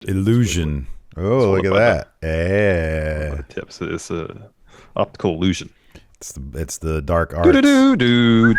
illusion. Oh, look at that. Yeah. Tips. It's a optical illusion. It's the dark arts. Do-do-do-do.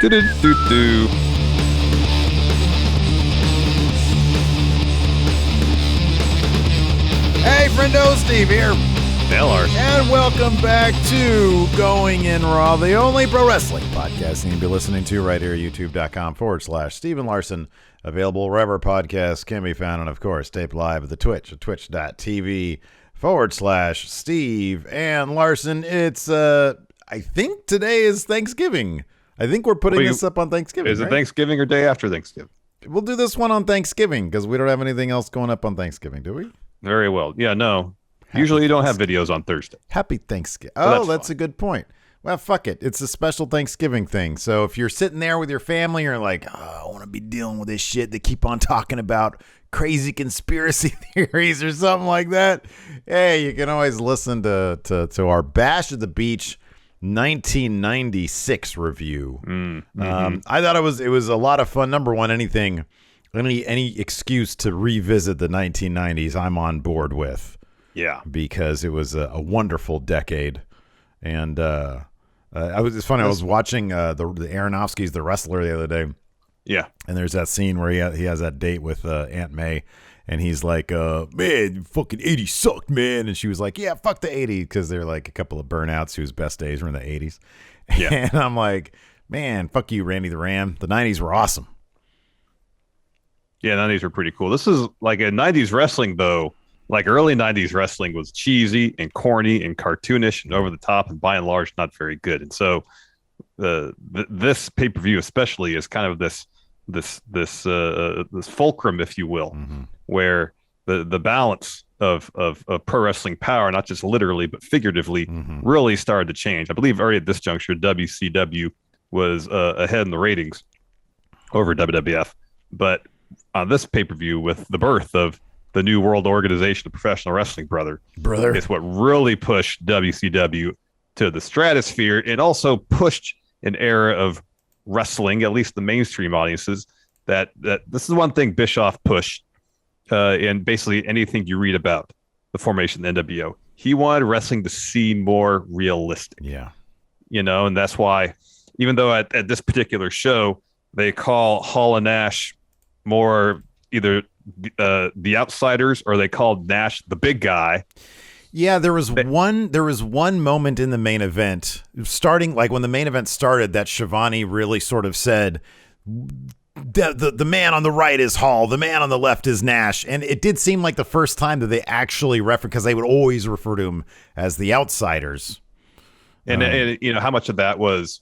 Hey, friendo, Steve here. Hey, Larson. And welcome back to Going in Raw, the only pro wrestling podcast you can be listening to right here at youtube.com/Steven Larson. Available wherever podcasts can be found. And, of course, taped live at the Twitch at twitch.tv/Steve and Larson. It's, I think today is Thanksgiving. I think we're putting this up on Thanksgiving. Is it Thanksgiving or day after Thanksgiving? We'll do this one on Thanksgiving because we don't have anything else going up on Thanksgiving, do we? Very well. Yeah, no. Usually you don't have videos on Thursday. Happy Thanksgiving. So Oh, that's a good point. Well, fuck it. It's a special Thanksgiving thing. So if you're sitting there with your family, you're like, oh, I want to be dealing with this shit. They keep on talking about crazy conspiracy theories or something like that. Hey, you can always listen to our Bash at the Beach 1996 review. I thought it was a lot of fun. Number one, any excuse to revisit the 1990s, I'm on board with. Yeah, because it was a wonderful decade, and it's funny. I was watching the Aronofsky's The Wrestler the other day. Yeah, and there's that scene where he has that date with Aunt May, and he's like, "Man, fucking 80 sucked, man," and she was like, "Yeah, fuck the 80," because they're like a couple of burnouts whose best days were in the 80s. Yeah, and I'm like, "Man, fuck you, Randy the Ram. The 90s were awesome." Yeah, 90s were pretty cool. This is like a 90s wrestling though. Like early 90s wrestling was cheesy and corny and cartoonish and over the top and by and large not very good. And so this pay-per-view especially is kind of this fulcrum, if you will, where the balance of pro wrestling power, not just literally but figuratively, really started to change. I believe already at this juncture WCW was ahead in the ratings over WWF, but on this pay-per-view with the birth of the New World Organization of Professional Wrestling, brother. It's what really pushed WCW to the stratosphere and also pushed an era of wrestling, at least the mainstream audiences, that this is one thing Bischoff pushed in basically anything you read about the formation of the NWO. He wanted wrestling to seem more realistic. Yeah. You know, and that's why, even though at this particular show, they call Hall and Nash more either the outsiders or they called Nash the big guy. Yeah, there was one moment in the main event, starting like when the main event started, that Shivani really sort of said the man on the right is Hall, the man on the left is Nash, and it did seem like the first time that they actually because they would always refer to him as the outsiders. And you know how much of that was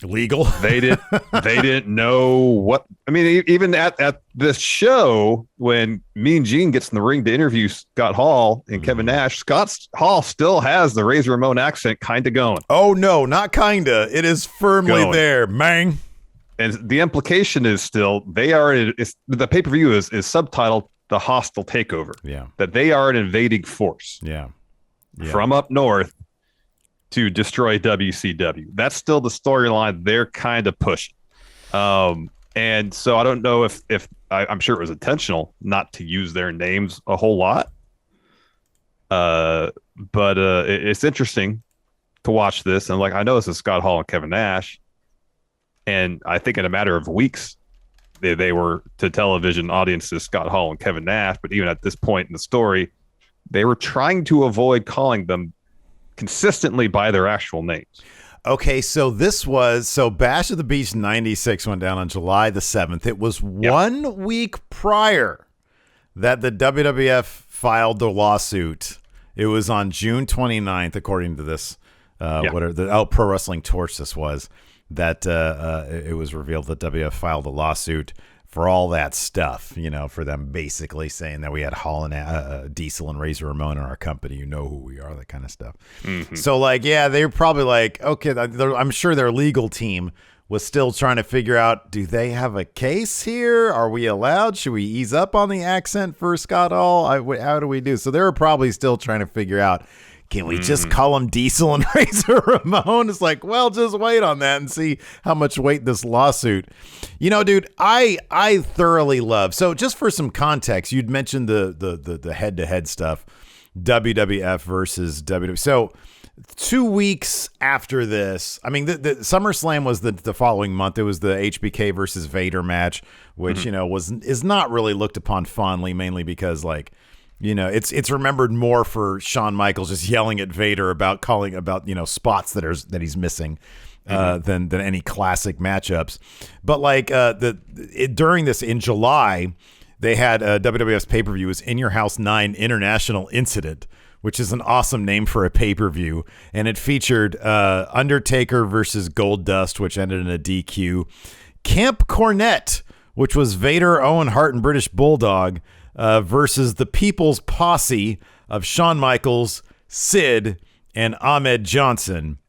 legal. They didn't know what. I mean, even at this show, when Mean Gene gets in the ring to interview Scott Hall and Kevin Nash, Scott Hall still has the Razor Ramon accent kind of going. Oh no, not kinda. It is firmly there, man. And the implication is still the pay-per-view is subtitled "The Hostile Takeover." Yeah, that they are an invading force. Yeah. From up north to destroy WCW. That's still the storyline they're kind of pushing. And so I don't know if I'm sure it was intentional not to use their names a whole lot. But it's interesting to watch this. And like, I know this is Scott Hall and Kevin Nash. And I think in a matter of weeks, they were to television audiences, Scott Hall and Kevin Nash. But even at this point in the story, they were trying to avoid calling them consistently by their actual names. Okay, so Bash at the Beach 96 went down on July the 7th. It was 1 week prior that the WWF filed the lawsuit. It was on June 29th, according to this, whatever the Pro Wrestling Torch this was, that it was revealed that WWF filed a lawsuit for all that stuff, you know, for them basically saying that we had Hall and Diesel and Razor Ramon in our company, you know who we are, that kind of stuff. So like, yeah, they were probably like, okay, I'm sure their legal team was still trying to figure out, do they have a case here? Are we allowed? Should we ease up on the accent for Scott Hall? How do we do? So they were probably still trying to figure out, can we just call him Diesel and Razor Ramon? It's like, well, just wait on that and see how much weight this lawsuit. You know, dude, I thoroughly love. So just for some context, you'd mentioned the head-to-head stuff, WWF versus WWE. So 2 weeks after this, I mean, the SummerSlam was the following month. It was the HBK versus Vader match, which, you know, is not really looked upon fondly, mainly because, like, you know, it's remembered more for Shawn Michaels just yelling at Vader about you know, spots that he's missing than any classic matchups. But like during this in July, they had WWF's pay-per-view was In Your House 9 International Incident, which is an awesome name for a pay-per-view, and it featured Undertaker versus Goldust, which ended in a DQ, Camp Cornette, which was Vader, Owen Hart, and British Bulldog, versus the People's Posse of Shawn Michaels, Sid, and Ahmed Johnson.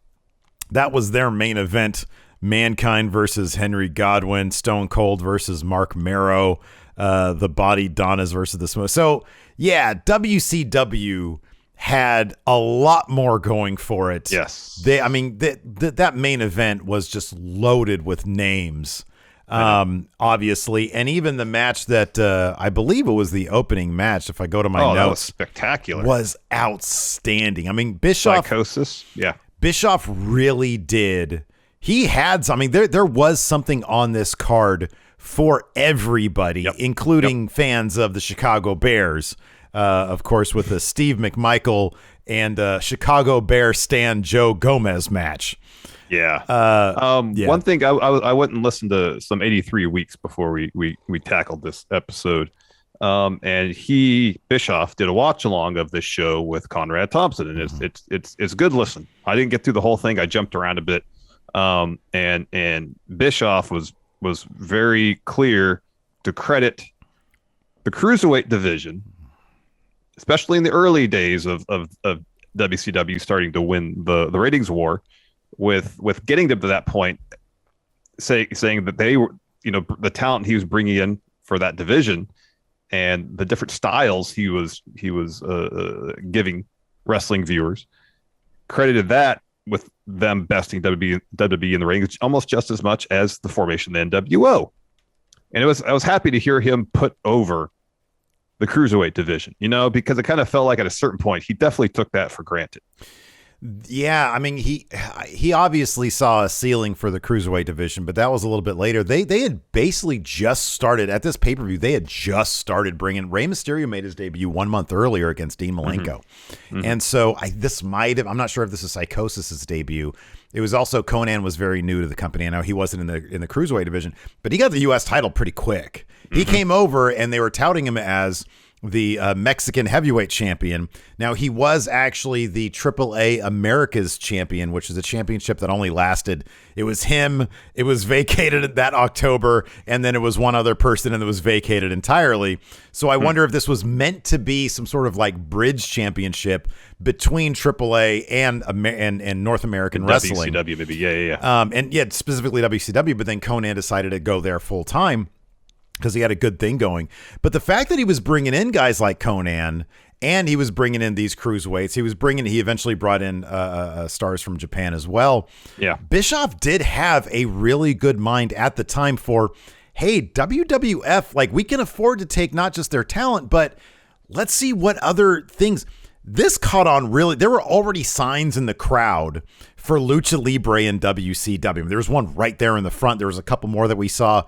That was their main event. Mankind versus Henry Godwinn, Stone Cold versus Mark Marrow, the Body Donnas versus the Smoke. So, yeah, WCW had a lot more going for it. Yes. That main event was just loaded with names. Obviously, and even the match that I believe it was the opening match, if I go to my notes, that was spectacular, was outstanding. I mean, Bischoff, Psychosis, yeah, Bischoff really did. He had, I mean, there was something on this card for everybody, including fans of the Chicago Bears, of course, with the Steve McMichael and Chicago Bear Stan Joe Gomez match. Yeah. One thing I went and listened to some 83 Weeks before we tackled this episode. And Bischoff did a watch along of this show with Conrad Thompson, and it's a good listen. I didn't get through the whole thing. I jumped around a bit. And Bischoff was very clear to credit the Cruiserweight division, especially in the early days of WCW starting to win the ratings war, with getting them to that point, saying that they were, you know, the talent he was bringing in for that division and the different styles he was giving wrestling viewers, credited that with them besting WWE in the ring almost just as much as the formation of the NWO. And I was happy to hear him put over the Cruiserweight division, you know, because it kind of felt like at a certain point he definitely took that for granted. Yeah, I mean, he obviously saw a ceiling for the Cruiserweight division, but that was a little bit later. They had basically just started, at this pay-per-view, they had just started bringing, Rey Mysterio made his debut 1 month earlier against Dean Malenko. And so I'm not sure if this is Psychosis's debut. It was also, Conan was very new to the company. I know he wasn't in the Cruiserweight division, but he got the U.S. title pretty quick. He came over and they were touting him as the Mexican heavyweight champion. Now, he was actually the AAA America's champion, which is a championship that only lasted. It was him. It was vacated that October, and then it was one other person, and it was vacated entirely. So I wonder if this was meant to be some sort of like bridge championship between AAA and North American wrestling. WCW, maybe. Yeah. And yeah, specifically WCW, but then Conan decided to go there full time because he had a good thing going. But the fact that he was bringing in guys like Conan, and he was bringing in these cruiserweights, he eventually brought in stars from Japan as well. Yeah. Bischoff did have a really good mind at the time for, hey, WWF, like, we can afford to take not just their talent, but let's see what other things. This caught on really. There were already signs in the crowd for Lucha Libre and WCW. There was one right there in the front. There was a couple more that we saw.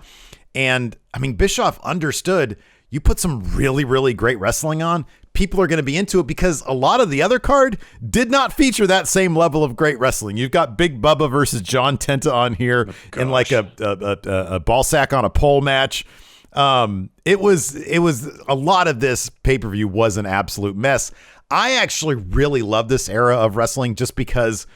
And I mean, Bischoff understood, you put some really, really great wrestling on, people are going to be into it, because a lot of the other card did not feature that same level of great wrestling. You've got Big Bubba versus John Tenta on here in like a ball sack on a pole match. It was a lot of this pay-per-view was an absolute mess. I actually really love this era of wrestling just because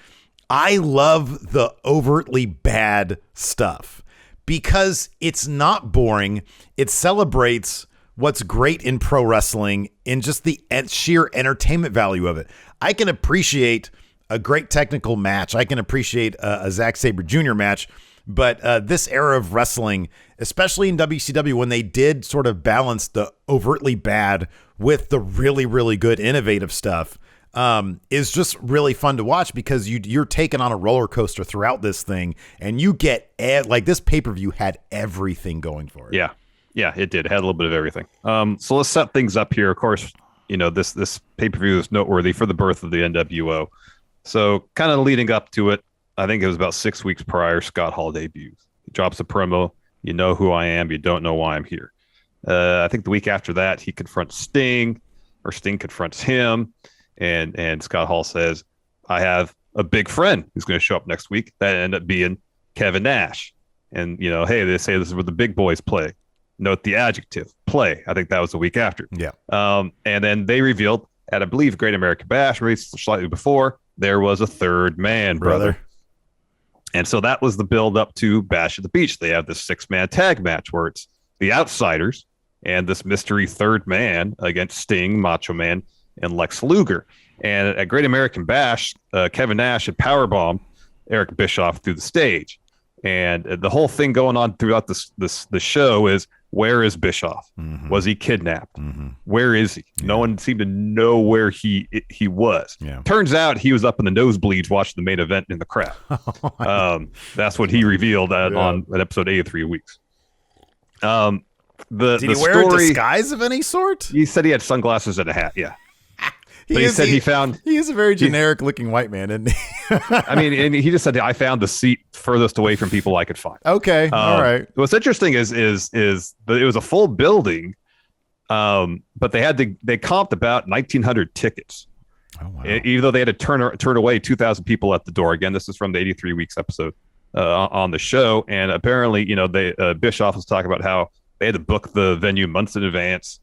I love the overtly bad stuff, because it's not boring. It celebrates what's great in pro wrestling in just the sheer entertainment value of it. I can appreciate a great technical match. I can appreciate a Zack Sabre Jr. match, but this era of wrestling, especially in WCW, when they did sort of balance the overtly bad with the really, really good innovative stuff, is just really fun to watch because you're taken on a roller coaster throughout this thing, and you get like this pay-per-view had everything going for it. Yeah, it did. It had a little bit of everything. So let's set things up here. Of course, this pay-per-view is noteworthy for the birth of the NWO. So kind of leading up to it, I think it was about 6 weeks prior, Scott Hall debuts. He drops a promo. You know who I am. You don't know why I'm here. I think the week after that, he confronts Sting, or Sting confronts him. And Scott Hall says, I have a big friend who's going to show up next week. That ended up being Kevin Nash. And, hey, they say this is where the big boys play. Note the adjective, play. I think that was the week after. Yeah. And then they revealed at, I believe, Great American Bash, maybe slightly before, there was a third man, brother. And so that was the build up to Bash at the Beach. They have this 6-man tag match where it's the Outsiders and this mystery third man against Sting, Macho Man, and Lex Luger. And at Great American Bash, Kevin Nash had powerbombed Eric Bischoff through the stage. And the whole thing going on throughout the show is, where is Bischoff? Mm-hmm. Was he kidnapped? Mm-hmm. Where is he? Yeah. No one seemed to know where he was. Yeah. Turns out he was up in the nosebleeds watching the main event in the crowd. That's what he revealed on episode 83 weeks. Did he wear a disguise of any sort? He said he had sunglasses and a hat. Yeah. He is a very generic looking white man, isn't he? I mean, and he just said, I found the seat furthest away from people I could find. Okay. All right. What's interesting is it was a full building, but they comped about 1,900 tickets. Oh, wow. Even though they had to turn away 2,000 people at the door. Again, this is from the 83 weeks episode on the show. And apparently, Bischoff was talking about how they had to book the venue months in advance.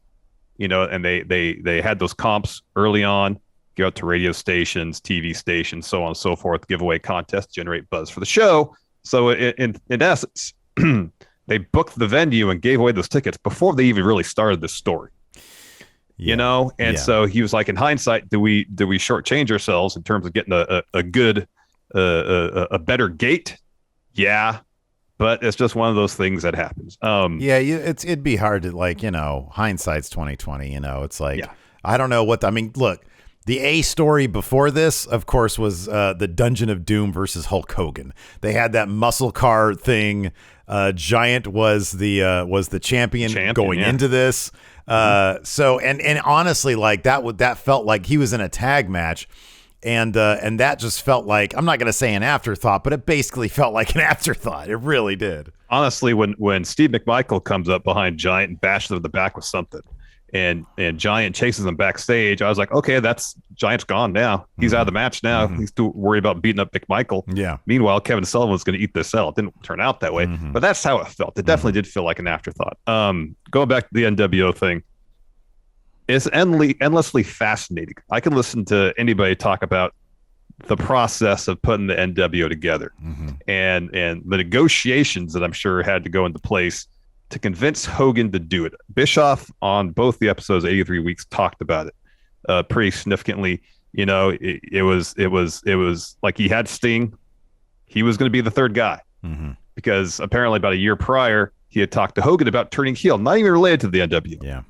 And they had those comps early on, go out to radio stations, TV stations, so on and so forth, giveaway contests, generate buzz for the show. So in essence, they booked the venue and gave away those tickets before they even really started this story. So he was like, in hindsight, do we shortchange ourselves in terms of getting a good, a better gate? Yeah. But it's just one of those things that happens. It'd be hard to hindsight's 2020. It's like, I don't know look, the A story before this, of course, was the Dungeon of Doom versus Hulk Hogan. They had that muscle car thing. Giant was the champion going into this. So honestly, that felt like he was in a tag match. And that just felt like, I'm not going to say an afterthought, but it basically felt like an afterthought. It really did. Honestly, when Steve McMichael comes up behind Giant and bashes him in the back with something, and Giant chases him backstage, I was like, okay, Giant's gone now. He's out of the match now. He's too worried about beating up McMichael. Yeah. Meanwhile, Kevin Sullivan's going to eat this cell. It didn't turn out that way, but that's how it felt. It definitely did feel like an afterthought. Going back to the NWO thing, it's endlessly fascinating. I can listen to anybody talk about the process of putting the NWO together and the negotiations that I'm sure had to go into place to convince Hogan to do it. Bischoff on both the episodes, 83 weeks, talked about it pretty significantly. It was like he had Sting. He was going to be the third guy because apparently about a year prior, he had talked to Hogan about turning heel, not even related to the NWO. Yeah.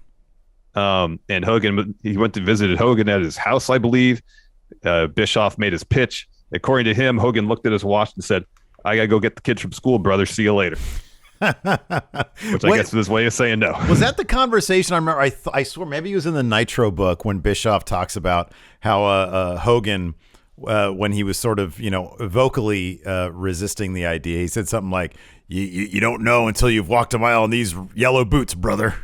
And Hogan, he went to visit Hogan at his house, I believe. Bischoff made his pitch. According to him, Hogan looked at his watch and said, I got to go get the kids from school, brother. See you later. Which I guess is his way of saying no. Was that the conversation? I remember, I swear maybe it was in the Nitro book when Bischoff talks about how Hogan, when he was sort of, vocally resisting the idea, he said something like, you don't know until you've walked a mile in these yellow boots, brother.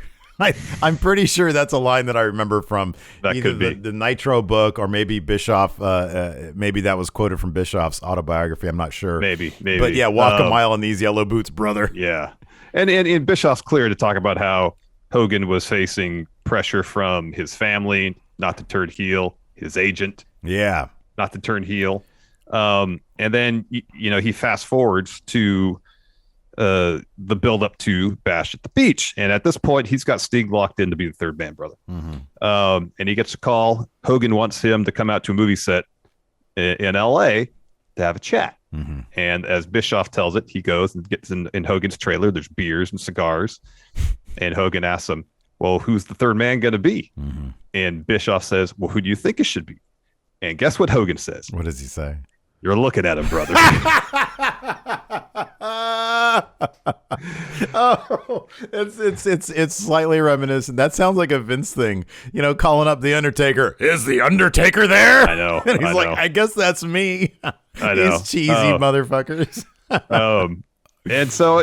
I'm pretty sure that's a line that I remember from either the Nitro book or maybe Bischoff. Maybe that was quoted from Bischoff's autobiography. I'm not sure. Maybe. But yeah, walk a mile in these yellow boots, brother. Yeah. And Bischoff's clear to talk about how Hogan was facing pressure from his family not to turn heel, his agent. Yeah. Not to turn heel. And then, he fast forwards to the build up to Bash at the Beach, and at this point he's got Sting locked in to be the third man, brother. And he gets a call. Hogan wants him to come out to a movie set in LA to have a chat. And as Bischoff tells it, he goes and gets in Hogan's trailer. There's beers and cigars, and Hogan asks him, well, who's the third man going to be? And Bischoff says, well, who do you think it should be? And guess what Hogan says? What does he say? You're looking at him, brother. Oh, it's slightly reminiscent. That sounds like a Vince thing, calling up the Undertaker. Is the Undertaker there? I know. And he's I guess that's me. I know. These cheesy motherfuckers. And so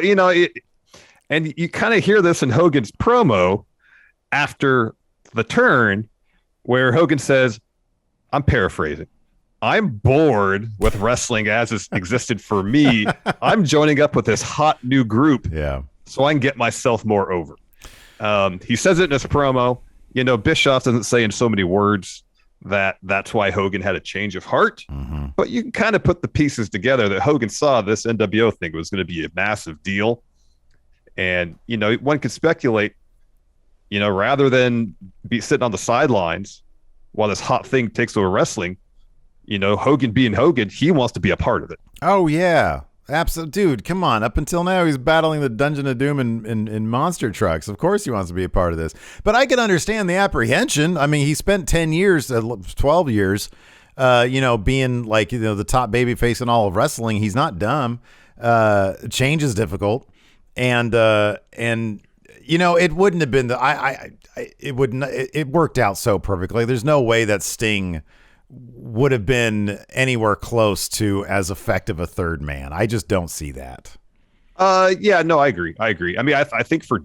and you kind of hear this in Hogan's promo after the turn, where Hogan says, I'm paraphrasing, I'm bored with wrestling as it's existed for me. I'm joining up with this hot new group so I can get myself more over. He says it in his promo. Bischoff doesn't say in so many words that's why Hogan had a change of heart. Mm-hmm. But you can kind of put the pieces together that Hogan saw this NWO thing was going to be a massive deal. And, one could speculate, rather than be sitting on the sidelines while this hot thing takes over wrestling, Hogan being Hogan, he wants to be a part of it. Oh, yeah. Absolutely. Dude, come on. Up until now, he's battling the Dungeon of Doom in monster trucks. Of course he wants to be a part of this. But I can understand the apprehension. I mean, he spent 10 years, 12 years, being the top babyface in all of wrestling. He's not dumb. Change is difficult. And it wouldn't have been it worked out so perfectly. There's no way that Sting would have been anywhere close to as effective a third man. I just don't see that. Yeah, no, I agree. I mean, I think for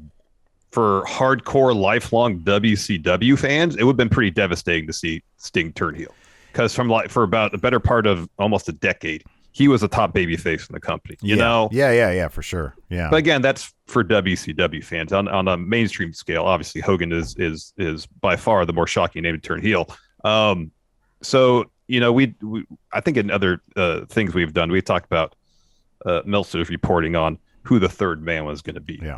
hardcore lifelong WCW fans, it would have been pretty devastating to see Sting turn heel, because for about the better part of almost a decade, he was a top babyface in the company. Yeah, for sure. Yeah, but again, that's for WCW fans. On a mainstream scale, obviously Hogan is by far the more shocking name to turn heel. So, I think in other things we've done, we talked about Meltzer's reporting on who the third man was going to be. Yeah.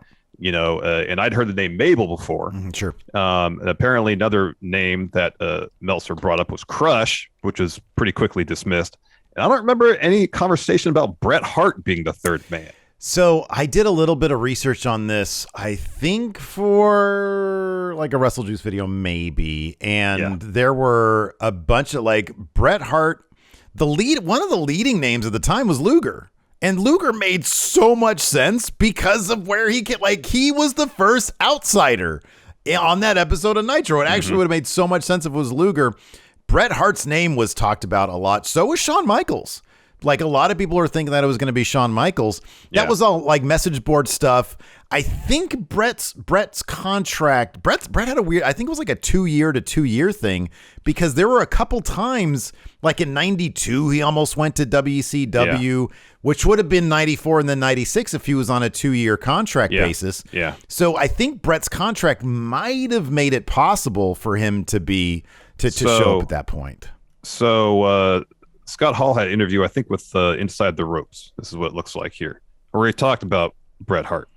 And I'd heard the name Mabel before. Sure. And apparently another name that Meltzer brought up was Crush, which was pretty quickly dismissed. And I don't remember any conversation about Bret Hart being the third man. So I did a little bit of research on this, I think for a WrestleJuice video, maybe. And there were a bunch of Bret Hart. One of the leading names at the time was Luger. And Luger made so much sense because of where he was the first outsider on that episode of Nitro. It actually would have made so much sense if it was Luger. Bret Hart's name was talked about a lot. So was Shawn Michaels. A lot of people are thinking that it was going to be Shawn Michaels. That was all message board stuff. I think Bret's contract, Bret had a weird, I think it was a 2-year to 2-year thing, because there were a couple times, in 92, he almost went to WCW, which would have been 94 and then 96 if he was on a 2-year contract basis. Yeah. So I think Bret's contract might have made it possible for him to show up at that point. So, Scott Hall had an interview, I think, with Inside the Ropes. This is what it looks like here, where he talked about Bret Hart.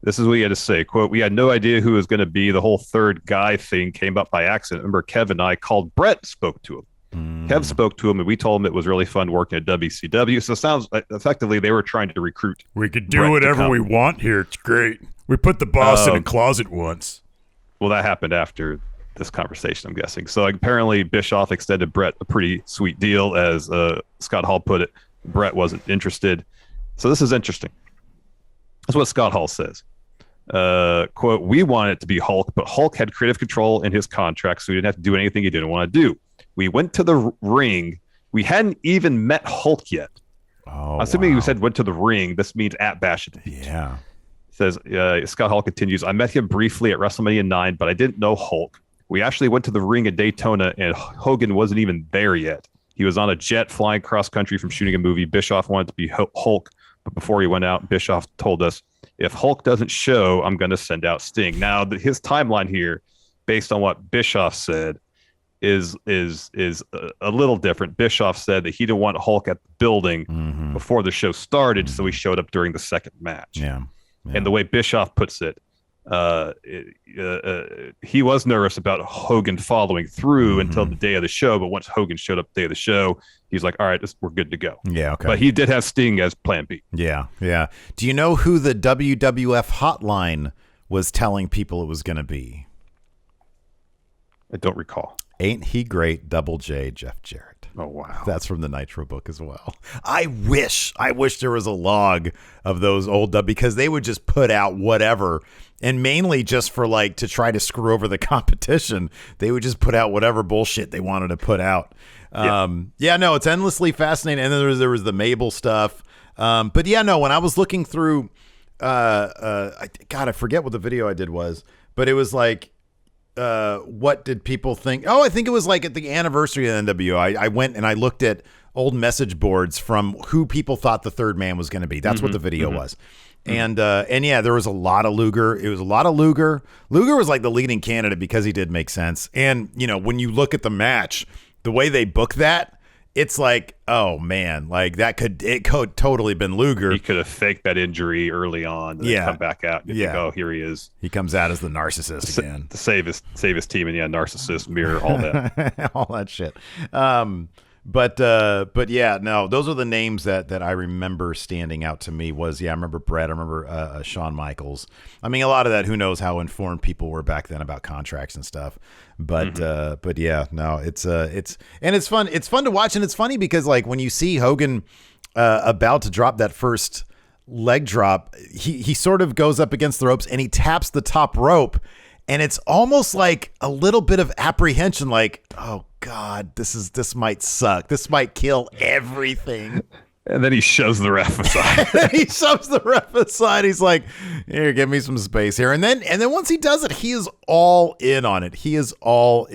This is what he had to say. Quote, "We had no idea who was going to be. The whole third guy thing came up by accident. Remember, Kev and I called Bret, spoke to him. Kev spoke to him, and we told him it was really fun working at WCW. So it sounds like effectively they were trying to recruit. We could do whatever we want here. It's great. We put the boss in a closet once." Well, that happened after this conversation, I'm guessing. So apparently Bischoff extended Bret a pretty sweet deal. As Scott Hall put it, Bret wasn't interested. So this is interesting. That's what Scott Hall says. Quote, "We wanted it to be Hulk, but Hulk had creative control in his contract, so he didn't have to do anything he didn't want to do. We went to the ring. We hadn't even met Hulk yet." Assuming you said went to the ring, this means at Bash at the Beach. Yeah. Says, Scott Hall continues, "I met him briefly at WrestleMania 9, but I didn't know Hulk. We actually went to the ring at Daytona, and Hogan wasn't even there yet. He was on a jet flying cross country from shooting a movie. Bischoff wanted to be Hulk, but before he went out, Bischoff told us, if Hulk doesn't show, I'm going to send out Sting." Now, his timeline here, based on what Bischoff said, is a little different. Bischoff said that he didn't want Hulk at the building before the show started, so he showed up during the second match. Yeah. And the way Bischoff puts it, he was nervous about Hogan following through until the day of the show, but once Hogan showed up the day of the show, he's like, all right, we're good to go. Yeah, okay. But he did have Sting as plan B. Yeah. Do you know who the WWF hotline was telling people it was going to be? I don't recall. Ain't He Great, Double J, Jeff Jarrett. Oh, wow. That's from the Nitro book as well. I wish there was a log of those old because they would just put out whatever. And mainly just for like to try to screw over the competition, they would just put out whatever bullshit they wanted to put out. No, it's endlessly fascinating. And then there was the Mabel stuff. But yeah, no, when I was looking through, I forget what the video I did was, but it was like, what did people think? Oh, I think it was like at the anniversary of the NWO. I went and I looked at old message boards from who people thought the third man was going to be. That's what the video was. And yeah, there was a lot of Luger. It was a lot of Luger. Luger was like the leading candidate because he did make sense. And, you know, when you look at the match, the way they book that, it's like, oh man, like it could totally been Luger. He could have faked that injury early on and then come back out. And think, oh, here he is. He comes out as the narcissist again. To save his team, and narcissist, mirror, all that. All that shit. But yeah, no, those are the names that I remember standing out to me I remember Brett, I remember Shawn Michaels. I mean, a lot of that, who knows how informed people were back then about contracts and stuff. But yeah, no, it's fun. It's fun to watch. And it's funny because like when you see Hogan about to drop that first leg drop, he sort of goes up against the ropes and he taps the top rope. And it's almost like a little bit of apprehension, like, oh God, this might suck. This might kill everything. And then he shoves the ref aside. He's like, here, give me some space here. And then once he does it, he is all in on it. So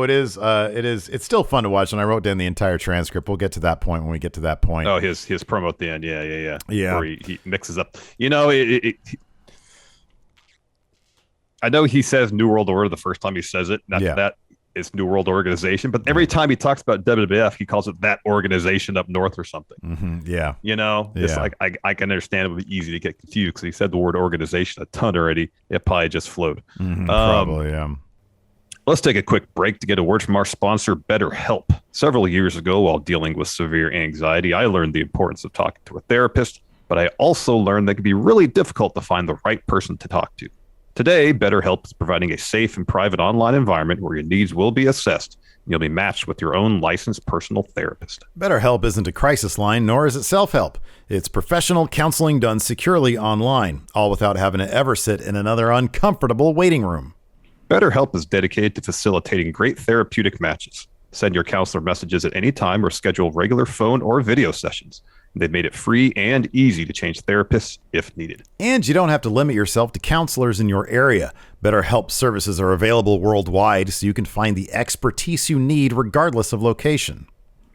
it's still fun to watch. And I wrote down the entire transcript. We'll get to that point when we get to that point. Oh, his promo at the end. Yeah. Where he mixes up, I know he says New World Order the first time he says it. That is New World Organization. But every time he talks about WWF, he calls it that organization up north or something. Mm-hmm. Yeah. It's like I can understand it would be easy to get confused because he said the word organization a ton already. It probably just flowed. Mm-hmm, probably, yeah. Let's take a quick break to get a word from our sponsor, BetterHelp. Several years ago, while dealing with severe anxiety, I learned the importance of talking to a therapist, but I also learned that it can be really difficult to find the right person to talk to. Today, BetterHelp is providing a safe and private online environment where your needs will be assessed and you'll be matched with your own licensed personal therapist. BetterHelp isn't a crisis line, nor is it self-help. It's professional counseling done securely online, all without having to ever sit in another uncomfortable waiting room. BetterHelp is dedicated to facilitating great therapeutic matches. Send your counselor messages at any time or schedule regular phone or video sessions. They've made it free and easy to change therapists if needed. And you don't have to limit yourself to counselors in your area. BetterHelp services are available worldwide, so you can find the expertise you need regardless of location.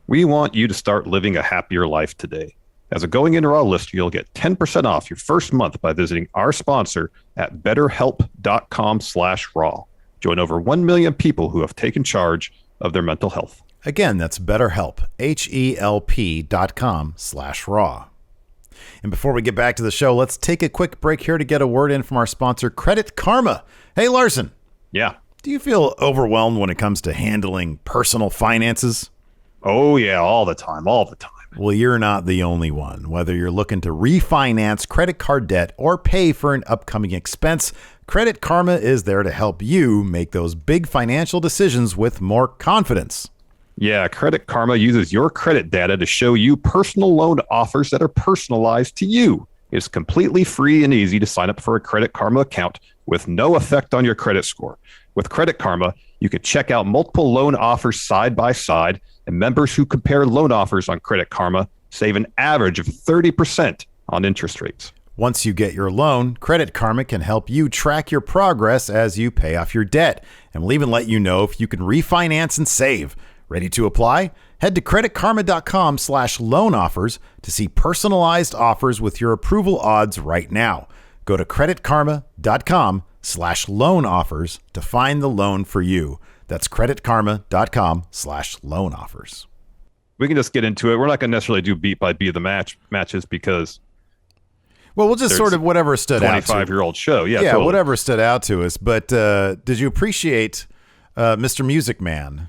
We want you to start living a happier life today. As a Going In Raw listener, you'll get 10% off your first month by visiting our sponsor at betterhelp.com/raw. Join over 1 million people who have taken charge of their mental health. Again, that's BetterHelp, HELP.com/raw. And before we get back to the show, let's take a quick break here to get a word in from our sponsor, Credit Karma. Hey, Larson. Yeah. Do you feel overwhelmed when it comes to handling personal finances? Oh, yeah, all the time. Well, you're not the only one. Whether you're looking to refinance credit card debt or pay for an upcoming expense, Credit Karma is there to help you make those big financial decisions with more confidence. Yeah, Credit Karma uses your credit data to show you personal loan offers that are personalized to you. It's completely free and easy to sign up for a Credit Karma account with no effect on your credit score. With Credit Karma, you can check out multiple loan offers side by side, and members who compare loan offers on Credit Karma save an average of 30% on interest rates. Once you get your loan, Credit Karma can help you track your progress as you pay off your debt, and will even let you know if you can refinance and save. Ready to apply? Head to creditkarma.com/loan offers to see personalized offers with your approval odds right now. Go to creditkarma.com/loan offers to find the loan for you. That's creditkarma.com/loan offers. We can just get into it. We're not going to necessarily do beat by beat of the matches because well, we'll just sort of whatever stood out. 25-year-old show. Yeah, totally. Totally. Whatever stood out to us. But did you appreciate Mr. Music Man?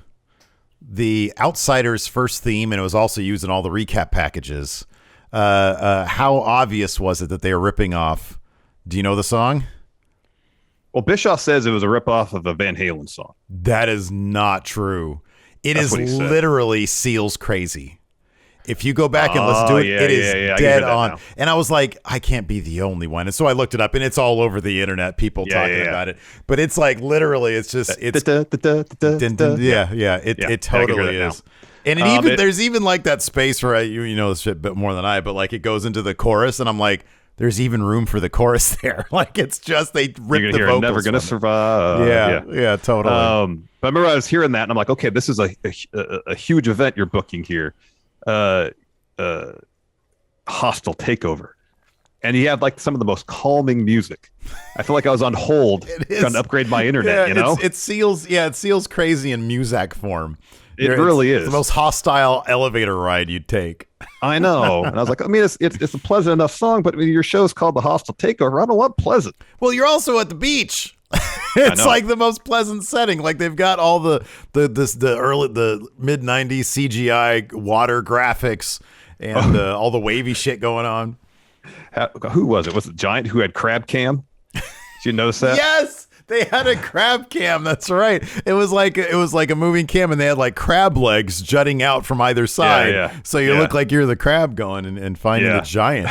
The Outsiders' first theme, and it was also used in all the recap packages. How obvious was it that they were ripping off? Do you know the song? Well, Bischoff says it was a ripoff of a Van Halen song. That is not true. That's literally Seal's Crazy. If you go back and listen to it, it is dead on. Now. And I was like, I can't be the only one. And so I looked it up, and it's all over the internet, people talking about it. But it's like literally, it's just, it totally is. And there's even like that space where you know this shit bit more than I, but like it goes into the chorus, and I'm like, there's even room for the chorus there. Like it's just they rip the vocals. Never gonna survive. Yeah, totally. But I remember I was hearing that, and I'm like, okay, this is a huge event you're booking here. Hostile takeover, and he had like some of the most calming music. I feel like I was on hold trying to upgrade my internet. It Seal's Crazy in Muzak form. It really is the most hostile elevator ride you'd take. I know, and I was like, I mean, it's a pleasant enough song, but your show's called The Hostile Takeover. I don't want pleasant. Well, you're also at the beach. It's like the most pleasant setting. Like they've got all the mid '90s CGI water graphics and all the wavy shit going on. Who was it? Was it Giant who had crab cam? Did you notice that? Yes. They had a crab cam. That's right. It was like a moving cam, and they had like crab legs jutting out from either side. Yeah. So you look like you're the crab going and finding the giant.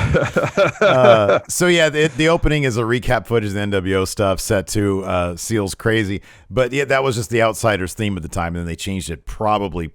The opening is a recap footage of the NWO stuff set to Seal's Crazy. But yeah, that was just the Outsiders theme at the time, and then they changed it probably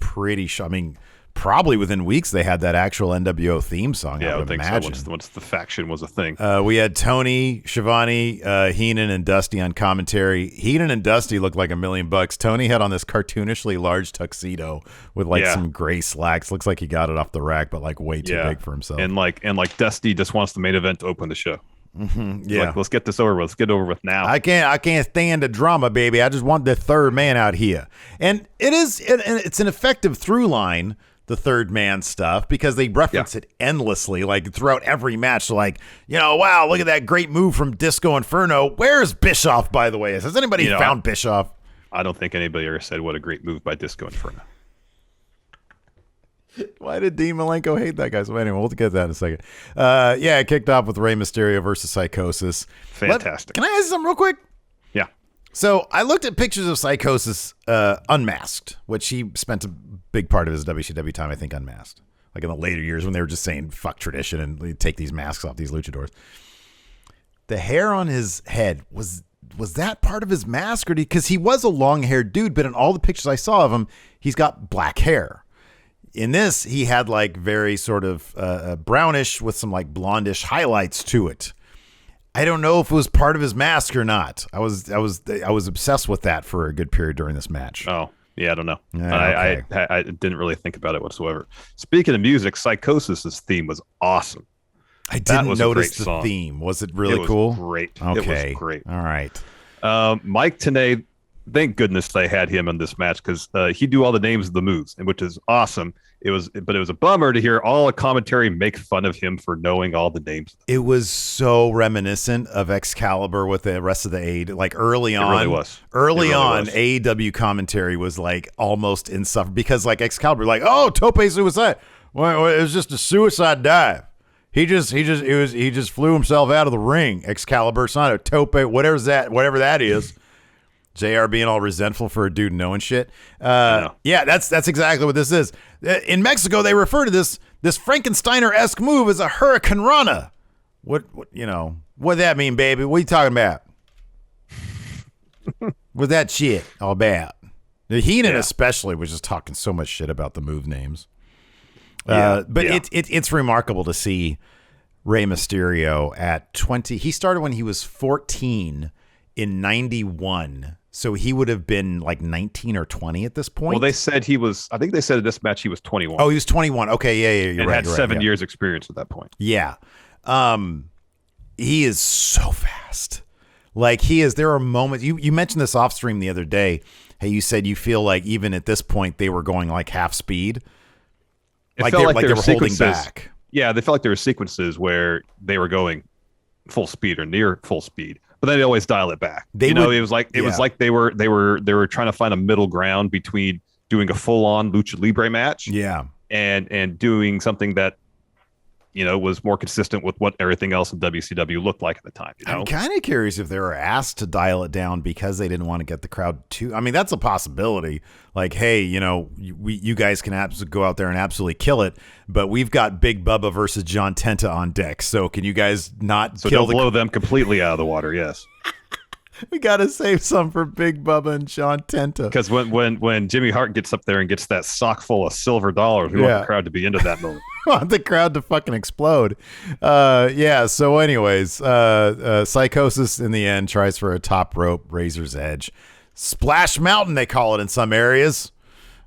probably within weeks they had that actual NWO theme song. Yeah, I would think imagine. So. Once the faction was a thing. We had Tony Schiavone, Heenan, and Dusty on commentary. Heenan and Dusty looked like $1 million. Tony had on this cartoonishly large tuxedo with some gray slacks. Looks like he got it off the rack, but like way too big for himself. And like Dusty just wants the main event to open the show. Mm-hmm. Yeah, like, let's get this over with. Let's get it over with now. I can't stand the drama, baby. I just want the third man out here, and it's an effective through line. The third man stuff, because they reference it endlessly, like throughout every match. Like, wow, look at that great move from Disco Inferno. Where's Bischoff, by the way? Has anybody found Bischoff? I don't think anybody ever said what a great move by Disco Inferno. Why did Dean Malenko hate that guy? So anyway, we'll get to that in a second. It kicked off with Rey Mysterio versus Psychosis. Fantastic. Can I ask you something real quick? Yeah. So I looked at pictures of Psychosis unmasked, which he spent a big part of his WCW time, I think, unmasked. Like in the later years when they were just saying fuck tradition and take these masks off these luchadors. The hair on his head, was that part of his mask? Or because he was a long-haired dude, but in all the pictures I saw of him, he's got black hair. In this, he had like very sort of brownish with some like blondish highlights to it. I don't know if it was part of his mask or not. I was obsessed with that for a good period during this match. Oh, yeah, I don't know. Yeah, okay. I didn't really think about it whatsoever. Speaking of music, Psychosis's theme was awesome. I didn't notice the theme. Was it really cool? Great. Okay. It was great. All right. Mike Tenay, thank goodness they had him in this match, because he do all the names of the moves, and which is awesome. But it was a bummer to hear all the commentary make fun of him for knowing all the names. It was so reminiscent of Excalibur with the rest of the aid. Like early on, really was. AEW commentary was like almost insufferable, because like Excalibur, like, oh, tope suicide. Well, it was just a suicide dive. He just flew himself out of the ring. Excalibur, it's not a tope, whatever that is. JR being all resentful for a dude knowing shit. Yeah, that's exactly what this is. In Mexico, they refer to this Frankensteiner-esque move as a Hurricane Rana. What that mean, baby? What are you talking about? What's that shit all about? The Heenan especially was just talking so much shit about the move names. It's remarkable to see Rey Mysterio at 20. He started when he was 14 in 91. So he would have been like 19 or 20 at this point. Well, they said I think they said at this match he was 21. Oh, he was 21. Okay, yeah, you're right. And had 7 years experience at that point. Yeah. He is so fast. Like there are moments, you mentioned this off stream the other day. Hey, you said you feel like even at this point they were going like half speed. It felt like they were holding back. Yeah, they felt like there were sequences where they were going full speed or near full speed. But then they always dial it back. It was like they were trying to find a middle ground between doing a full on lucha libre match, and doing something that was more consistent with what everything else in WCW looked like at the time. I'm kind of curious if they were asked to dial it down because they didn't want to get the crowd too. I mean, that's a possibility. Like, hey, you guys can absolutely go out there and absolutely kill it, but we've got Big Bubba versus John Tenta on deck. So can you guys not kill blow them completely out of the water? Yes. We got to save some for Big Bubba and John Tenta. Because when Jimmy Hart gets up there and gets that sock full of silver dollars, we want the crowd to be into that moment. Want the crowd to fucking explode. So anyways, Psychosis in the end tries for a top rope Razor's Edge. Splash Mountain, they call it in some areas.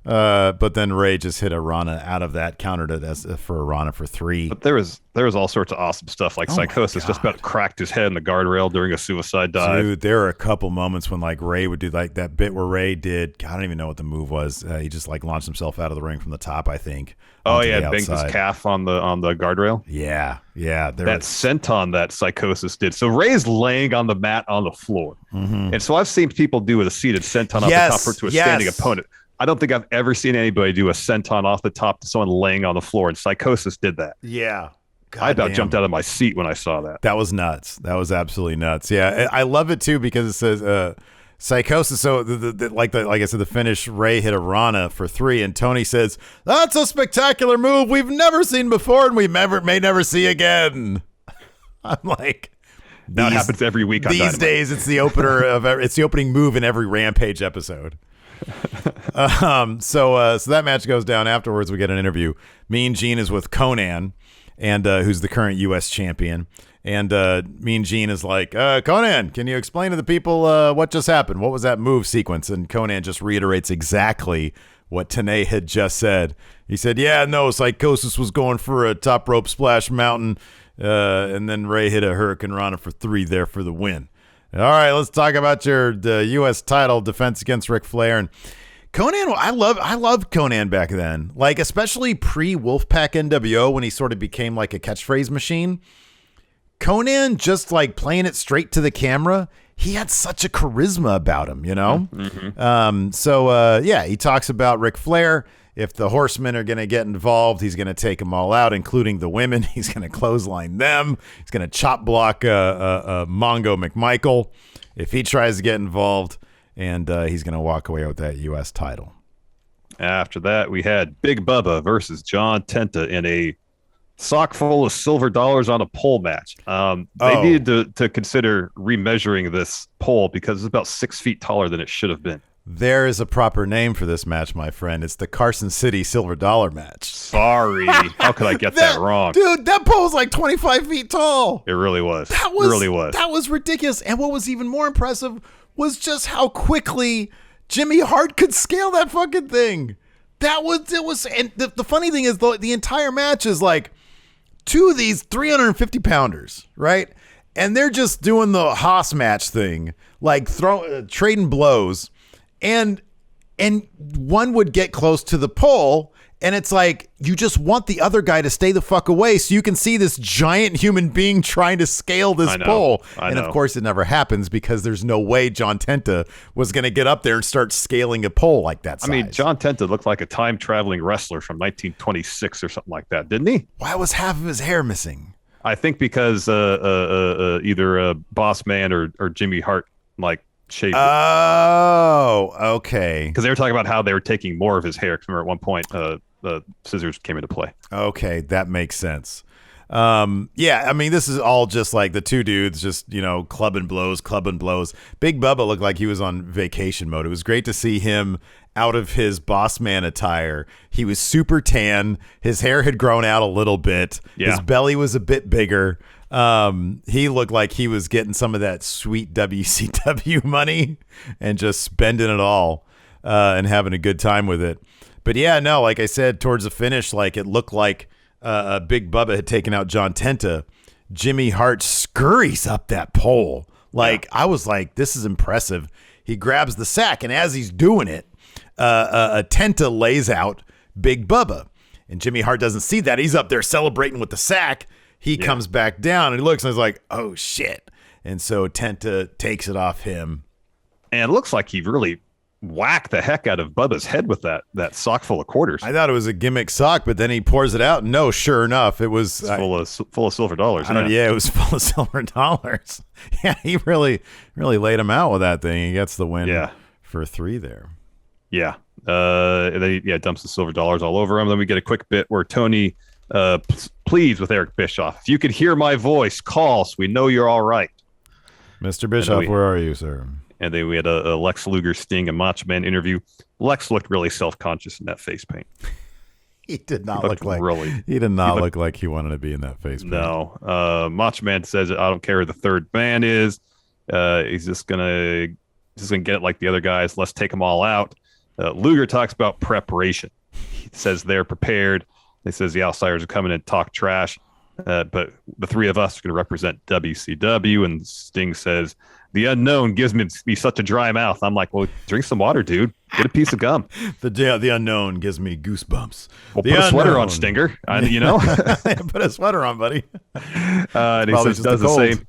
But then Ray just hit a Rana out of that, countered it for a Rana for 3. But there was all sorts of awesome stuff, like Psychosis just about cracked his head in the guardrail during a suicide dive. Dude, there are a couple moments when like Ray would do like that bit where Ray did, I don't even know what the move was. He just like launched himself out of the ring from the top, I think. Oh yeah, banged his calf on the guardrail. Yeah. That senton that Psychosis did. So Ray's laying on the mat on the floor, and so I've seen people do a seated senton off the top to a standing opponent. I don't think I've ever seen anybody do a senton off the top to someone laying on the floor, and Psychosis did that. Yeah. I about jumped out of my seat when I saw that. That was nuts. That was absolutely nuts. Yeah, I love it too because it says Psychosis. So like I said, the finish, Ray hit a Rana for 3, and Tony says that's a spectacular move we've never seen before, and we may never see again. I'm like, that happens every week. These days, it's the opener it's the opening move in every Rampage episode. So that match goes down. Afterwards, we get an interview. Mean Gene is with Conan, and who's the current U.S. champion. And Mean Gene is like, Conan, can you explain to the people what just happened? What was that move sequence? And Conan just reiterates exactly what Tenay had just said. He said, Psychosis was going for a top rope splash mountain, and then Ray hit a Hurricane Rana for 3 there for the win. All right, let's talk about the U.S. title defense against Ric Flair. And Conan, I loved Conan back then, like especially pre-Wolfpack NWO when he sort of became like a catchphrase machine. Conan just like playing it straight to the camera. He had such a charisma about him, Mm-hmm. He talks about Ric Flair. If the Horsemen are going to get involved, he's going to take them all out, including the women. He's going to clothesline them. He's going to chop block Mongo McMichael if he tries to get involved, and he's going to walk away with that U.S. title. After that, we had Big Bubba versus John Tenta in a sock full of silver dollars on a pole match. They needed to consider remeasuring this pole because it's about 6 feet taller than it should have been. There is a proper name for this match, my friend. It's the Carson City Silver Dollar match. Sorry. How could I get that wrong? Dude, that pole's like 25 feet tall. It really was. That was ridiculous. And what was even more impressive was just how quickly Jimmy Hart could scale that fucking thing. And the funny thing is the entire match is like 2 of these 350 pounders, right? And they're just doing the Haas match thing, like trading blows. And one would get close to the pole, and it's like you just want the other guy to stay the fuck away so you can see this giant human being trying to scale this pole. And of course, it never happens because there's no way John Tenta was going to get up there and start scaling a pole like that size. I mean, John Tenta looked like a time-traveling wrestler from 1926 or something like that, didn't he? Why was half of his hair missing? I think because either Boss Man or Jimmy Hart shaved it. Oh, okay. Because they were talking about how they were taking more of his hair. Because remember, at one point, the scissors came into play. Okay, that makes sense. I mean, this is all just like the 2 dudes just, clubbing blows. Big Bubba looked like he was on vacation mode. It was great to see him out of his boss man attire. He was super tan. His hair had grown out a little bit. Yeah. His belly was a bit bigger. He looked like he was getting some of that sweet WCW money and just spending it all and having a good time with it. But yeah, no, like I said, towards the finish, like it looked like Big Bubba had taken out John Tenta. Jimmy Hart scurries up that pole. I was like, this is impressive. He grabs the sack, and as he's doing it, Tenta lays out Big Bubba. And Jimmy Hart doesn't see that. He's up there celebrating with the sack. He comes back down and he looks and he's like, oh, shit. And so Tenta takes it off him. And it looks like he really whack the heck out of Bubba's head with that sock full of quarters. I thought it was a gimmick sock, but then he pours it out. No, sure enough, it was full of silver dollars. Yeah, it was full of silver dollars. Yeah, he really laid him out with that thing. He gets the win for 3 there. Yeah. And then he dumps the silver dollars all over him. Then we get a quick bit where Tony pleads with Eric Bischoff. If you could hear my voice, call so we know you're all right. Mr. Bischoff, where are you, sir? And then we had a Lex Luger, Sting, and Macho Man interview. Lex looked really self-conscious in that face paint. He did not look like he wanted to be in that face paint. No. Macho Man says, I don't care who the third man is. He's just gonna get it like the other guys. Let's take them all out. Luger talks about preparation. He says they're prepared. He says the outsiders are coming and talk trash. But the 3 of us are going to represent WCW. And Sting says, the unknown gives me such a dry mouth. I'm like, well, drink some water, dude. Get a piece of gum. The unknown gives me goosebumps. Well, put a sweater on, Stinger. Put a sweater on, buddy. And he says does the same.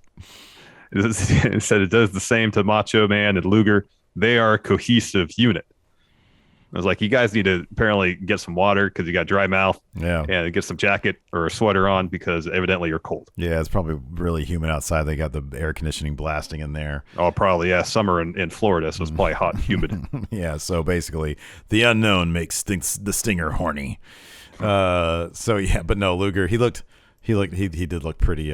It said it does the same to Macho Man and Luger. They are a cohesive unit. I was like, you guys need to apparently get some water because you got dry mouth. Yeah. And get some jacket or a sweater on because evidently you're cold. Yeah, it's probably really humid outside. They got the air conditioning blasting in there. Oh, probably, yeah. Summer in Florida, so it's probably hot and humid. Yeah, so basically, the unknown makes the Stinger horny. So yeah, but no, Luger, he did look pretty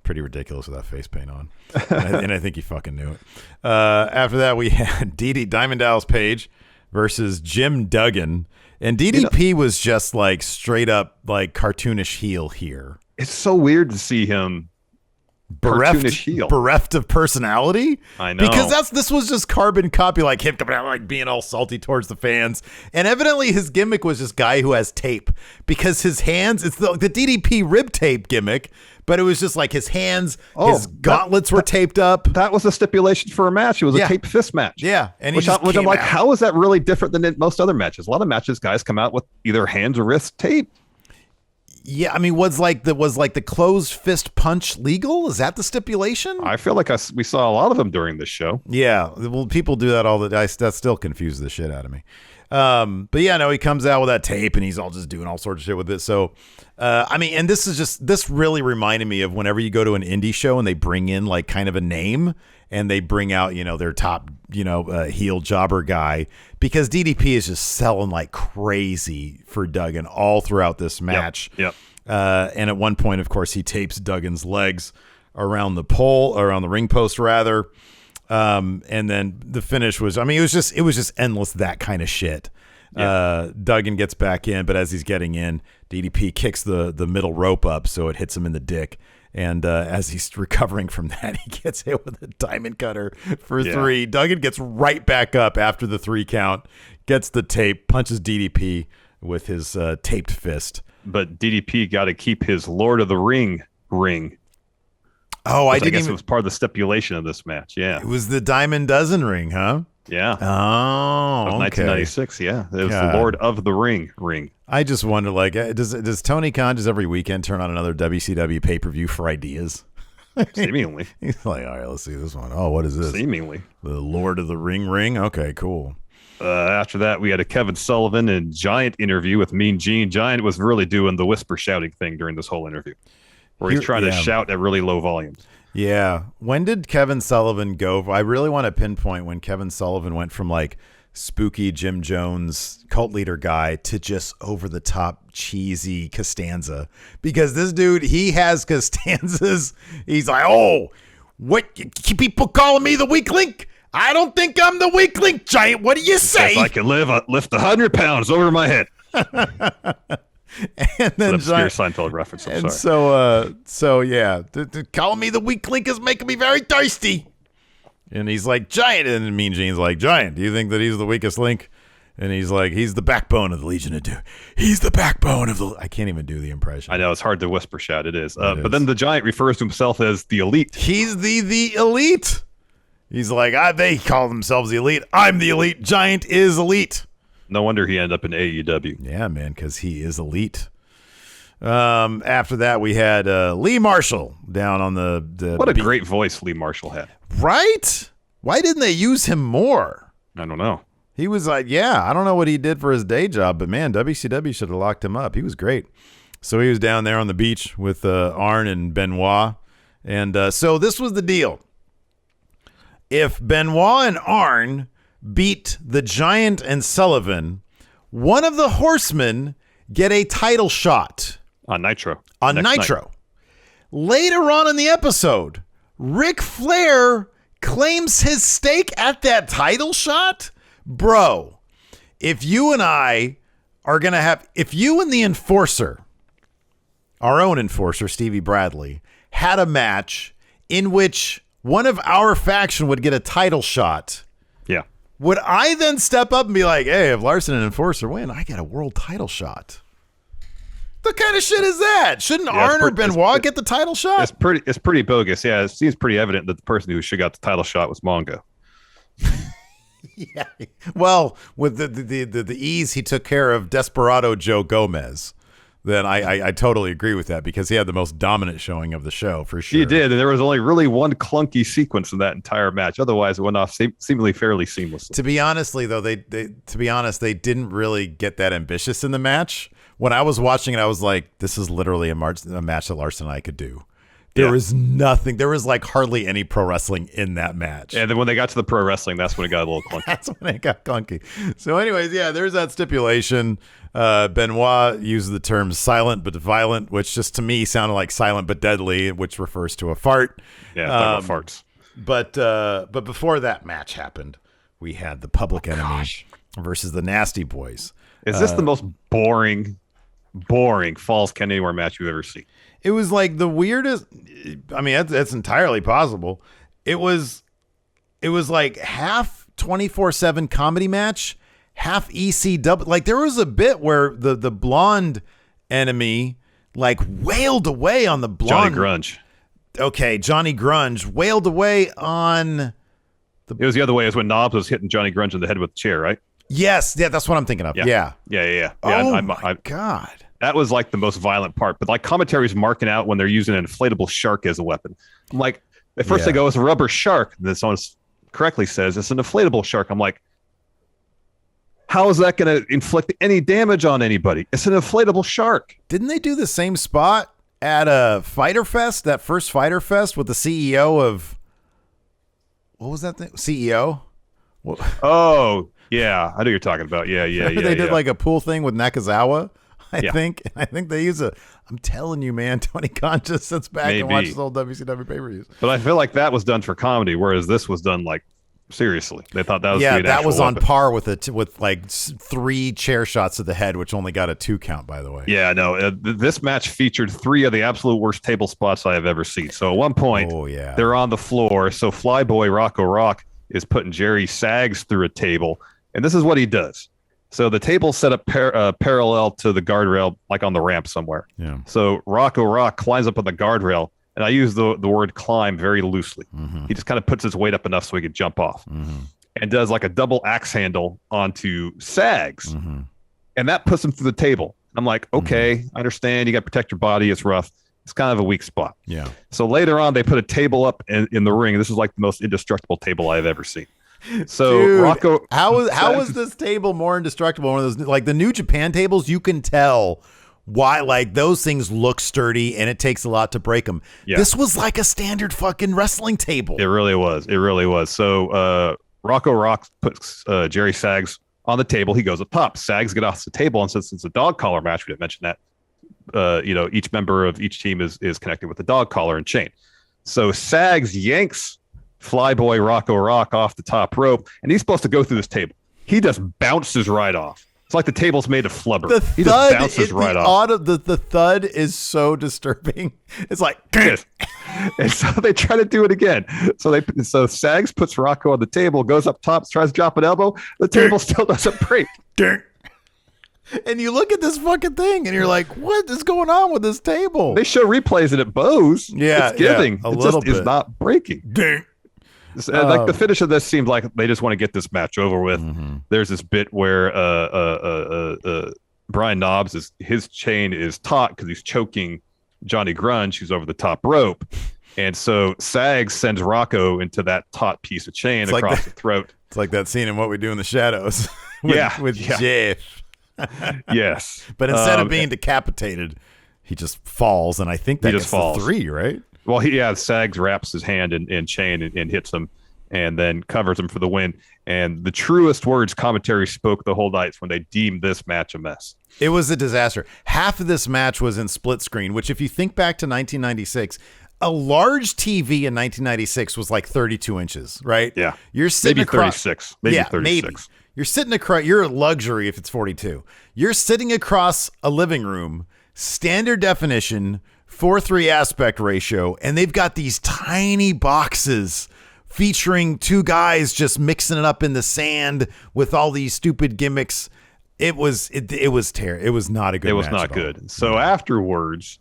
ridiculous with that face paint on. and I think he fucking knew it. After that, we had Diamond Dallas Page versus Jim Duggan. And DDP was just like straight up like cartoonish heel here. It's so weird to see him bereft of personality. I know. Because this was just carbon copy, like him coming out like being all salty towards the fans. And evidently his gimmick was this guy who has tape. Because his hands, it's the DDP rib tape gimmick. But it was just like his hands, his gauntlets were taped up. That was a stipulation for a match. It was a taped fist match. Yeah. And which I'm like, how is that really different than in most other matches? A lot of matches, guys come out with either hands or wrists taped. Yeah, I mean, was the closed fist punch legal? Is that the stipulation? I feel like we saw a lot of them during this show. Yeah, well, people do that all the time. That still confuses the shit out of me. But yeah, no, he comes out with that tape and he's all just doing all sorts of shit with it. So, I mean, and this really reminded me of whenever you go to an indie show and they bring in like kind of a name and they bring out, their top, heel jobber guy, because DDP is just selling like crazy for Duggan all throughout this match. Yep. And at one point, of course, he tapes Duggan's legs around the ring post rather. And then the finish was, I mean, it was just endless, that kind of shit. Yeah. Duggan gets back in, but as he's getting in, DDP kicks the middle rope up, so it hits him in the dick. And as he's recovering from that, he gets hit with a diamond cutter for 3. Duggan gets right back up after the 3 count, gets the tape, punches DDP with his taped fist. But DDP got to keep his Lord of the Ring. Oh, I guess it was part of the stipulation of this match. Yeah, it was the Diamond Dozen ring, huh? Yeah. Oh, of 1996. Yeah, it was the Lord of the Ring. I just wonder, like, does Tony Khan just every weekend turn on another WCW pay-per-view for ideas? Seemingly. He's like, all right, let's see this one. Oh, what is this? Seemingly. The Lord of the Ring. Okay, cool. After that, we had a Kevin Sullivan and Giant interview with Mean Gene. Giant was really doing the whisper shouting thing during this whole interview, where he's trying to shout at really low volumes. Yeah. When did Kevin Sullivan go? I really want to pinpoint when Kevin Sullivan went from like spooky Jim Jones cult leader guy to just over the top cheesy Costanza, because this dude, he has Costanzas. He's like, oh, what people calling me the weak link? I don't think I'm the weak link, Giant. What do you say? If I can lift 100 pounds over my head. And then obscure Seinfeld reference. I'm and sorry. so yeah, calling me the weak link is making me very thirsty. And he's like, Giant, and Mean Gene's like, Giant, do you think that he's the weakest link? And he's like, he's the backbone of the Legion of Doom. He's the backbone of the. I can't even do the impression. I know, it's hard to whisper shout. It is. But then the Giant refers to himself as the Elite. He's the Elite. He's like, they call themselves the Elite. I'm the Elite. Giant is Elite. No wonder he ended up in AEW. Yeah, man, because he is elite. After that, we had Lee Marshall down on the what a great voice Lee Marshall had. Right? Why didn't they use him more? I don't know. He was like, yeah, I don't know what he did for his day job, but man, WCW should have locked him up. He was great. So he was down there on the beach with Arn and Benoit. And so this was the deal. If Benoit and Arn beat the Giant and Sullivan, one of the Horsemen get a title shot. On Nitro. On Nitro. Night. Later on in the episode, Ric Flair claims his stake at that title shot. Bro, if you and I are going to have, if you and the Enforcer, our own Enforcer, Stevie Bradley, had a match in which one of our faction would get a title shot, yeah, would I then step up and be like, hey, if Larson and Enforcer win, I get a world title shot? What kind of shit is that? Shouldn't Arn or Benoit get the title shot? It's pretty bogus. Yeah, it seems pretty evident that the person who should got the title shot was Mongo. Yeah. Well, with the ease he took care of Desperado Joe Gomez, then I totally agree with that, because he had the most dominant showing of the show for sure. He did, and there was only really one clunky sequence in that entire match. Otherwise, it went off seemingly fairly seamlessly. To be honestly, though, they didn't really get that ambitious in the match. When I was watching it, I was like, this is literally a match that Larson and I could do. There was nothing. There was like hardly any pro wrestling in that match. And then when they got to the pro wrestling, that's when it got a little clunky. That's when it got clunky. So anyways, yeah, there's that stipulation. Benoit used the term silent but violent, which just to me sounded like silent but deadly, which refers to a fart. Yeah, talk about farts. But before that match happened, we had the Public Enemy versus the Nasty Boys. Is this the most boring Falls Count Anywhere match you've ever seen? It was like the weirdest. I mean, that's entirely possible. It was like half 24/7 comedy match, half ECW. Like there was a bit where the blonde enemy like wailed away on the blonde. Johnny Grunge. Okay, Johnny Grunge wailed away on. It was the other way. It was when Knobs was hitting Johnny Grunge in the head with the chair, right? Yes, yeah, that's what I'm thinking of. Yeah. Oh my God. That was like the most violent part. But like commentary's marking out when they're using an inflatable shark as a weapon. I'm like, at first they go, it's a rubber shark. And then someone correctly says it's an inflatable shark. I'm like, how is that going to inflict any damage on anybody? It's an inflatable shark. Didn't they do the same spot at a Fyter Fest, that first Fyter Fest with the CEO of, what was that thing? CEO? What? Oh, yeah. I know what you're talking about. Yeah. They did like a pool thing with Nakazawa. I think they use I'm telling you, man, Tony Khan just sits back and watches old WCW pay-per-views. But I feel like that was done for comedy, whereas this was done like seriously. They thought that was that was weapon. On par with like 3 chair shots to the head, which only got a 2 count, by the way. Yeah, no. This match featured 3 of the absolute worst table spots I have ever seen. So at one point, they're on the floor. So Flyboy Rocco Rock is putting Jerry Sags through a table, and this is what he does. So the table's set up parallel to the guardrail, like on the ramp somewhere. Yeah. So Rocco Rock climbs up on the guardrail, and I use the word climb very loosely. Mm-hmm. He just kind of puts his weight up enough so he can jump off, and does like a double axe handle onto Sags, and that puts him through the table. I'm like, okay, I understand. You got to protect your body. It's rough. It's kind of a weak spot. Yeah. So later on, they put a table up in the ring. This is like the most indestructible table I've ever seen. So dude, Rocco, how is this table more indestructible? One of those, like the New Japan tables, you can tell why, like those things look sturdy and it takes a lot to break them. Yeah. This was like a standard fucking wrestling table. It really was. So Rocco Rock puts Jerry Sags on the table. He goes up top. Sags get off the table, and since it's a dog collar match, we didn't mention that. Each member of each team is connected with a dog collar and chain. So Sags yanks Flyboy Rocco Rock off the top rope, and he's supposed to go through this table. He just bounces right off. It's like the table's made of flubber. He just bounces right off. The thud is so disturbing. It's like, and so they try to do it again. So Sags puts Rocco on the table, goes up top, tries to drop an elbow. The table still doesn't break. And you look at this fucking thing, and you're like, "What is going on with this table?" They show replays at Bose. Yeah, it's giving. A little bit. It's not breaking. Like the finish of this seemed like they just want to get this match over with. There's this bit where Brian Knobbs his chain is taut because he's choking Johnny Grunge, who's over the top rope, and so Sags sends Rocco into that taut piece of chain across the throat. It's like that scene in What We Do in the Shadows with Jeff. Yes. But instead of being decapitated, he just falls, and I think that gets the 3, right? Well, Sags wraps his hand in chain and hits him, and then covers him for the win. And the truest words commentary spoke the whole night when they deemed this match a mess. It was a disaster. Half of this match was in split screen, which if you think back to 1996, a large TV in 1996 was like 32 inches, right? Yeah. You're sitting maybe 36. Maybe 36. Maybe. You're sitting across, you're a luxury if it's 42. You're sitting across a living room, standard definition, 4:3 aspect ratio, and they've got these tiny boxes featuring 2 guys just mixing it up in the sand with all these stupid gimmicks. It was terrible. It was not a good match. It was not good. So afterwards,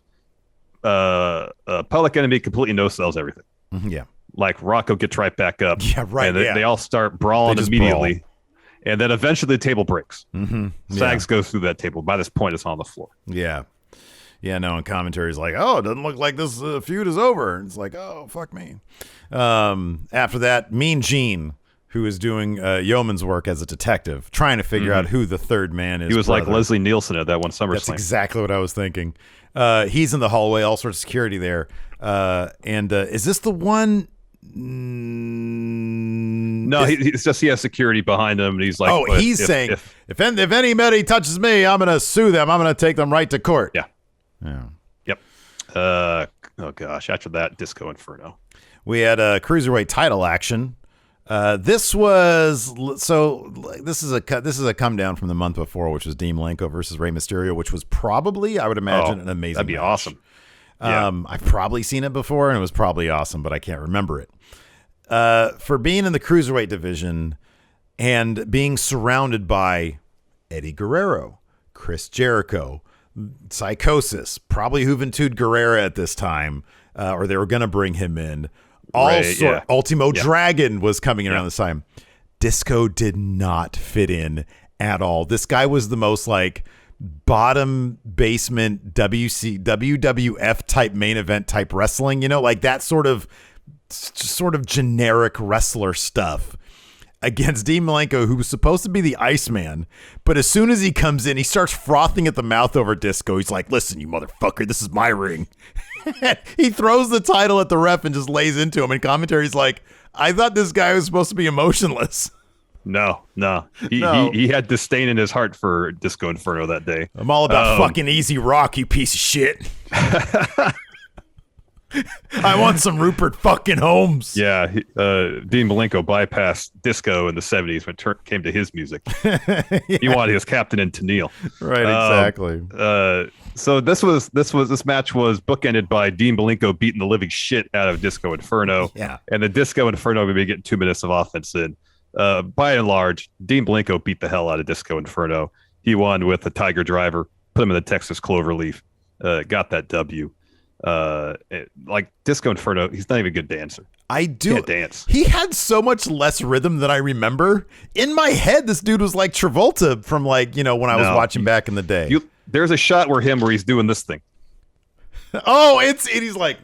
Public Enemy completely no-sells everything. Yeah. Like Rocco gets right back up. Yeah, right. And they all start brawling immediately. Brawl. And then eventually the table breaks. Mm-hmm. Sags goes through that table. By this point, it's on the floor. Yeah. Yeah, no, and commentary's like, oh, it doesn't look like this feud is over. And it's like, oh, fuck me. After that, Mean Gene, who is doing yeoman's work as a detective, trying to figure out who the third man is. He was like Leslie Nielsen at that one SummerSlam. That's exactly what I was thinking. He's in the hallway, all sorts of security there. And is this the one? No, it's just he has security behind him, and he's like, "Oh, he's saying if anybody touches me, I'm going to sue them. I'm going to take them right to court." Yeah. Yep. Oh gosh, after that, Disco Inferno. We had a cruiserweight title action. This is a come down from the month before, which was Dean Malenko versus Rey Mysterio, which was probably, I would imagine, an amazing. That'd be match. Awesome. Yeah. I've probably seen it before, and it was probably awesome, but I can't remember it. For being in the cruiserweight division and being surrounded by Eddie Guerrero, Chris Jericho, Psychosis, probably Juventud Guerrera at this time, or they were going to bring him in. Ultimo Dragon was coming in around this time. Disco did not fit in at all. This guy was the most like bottom basement WWF type main event type wrestling, like that sort of generic wrestler stuff against Dean Malenko, who was supposed to be the Iceman. But as soon as he comes in, he starts frothing at the mouth over Disco. He's like, listen, you motherfucker, this is my ring. He throws the title at the ref and just lays into him. And commentary's like, I thought this guy was supposed to be emotionless. No. He had disdain in his heart for Disco Inferno that day. I'm all about fucking Easy Rock, you piece of shit. I want some Rupert fucking Holmes. Yeah, Dean Malenko bypassed Disco in the 70s when it came to his music. He wanted his captain in Tennille. Right, exactly. So this match was bookended by Dean Malenko beating the living shit out of Disco Inferno. Yeah. And the Disco Inferno would be getting 2 minutes of offense in. By and large, Dean Malenko beat the hell out of Disco Inferno. He won with a Tiger Driver, put him in the Texas Cloverleaf, got that W. Like Disco Inferno, he's not even a good dancer. Can't dance. He had so much less rhythm than I remember. In my head, this dude was like Travolta from when I was watching back in the day. There's a shot where he's doing this thing. Oh, he's like,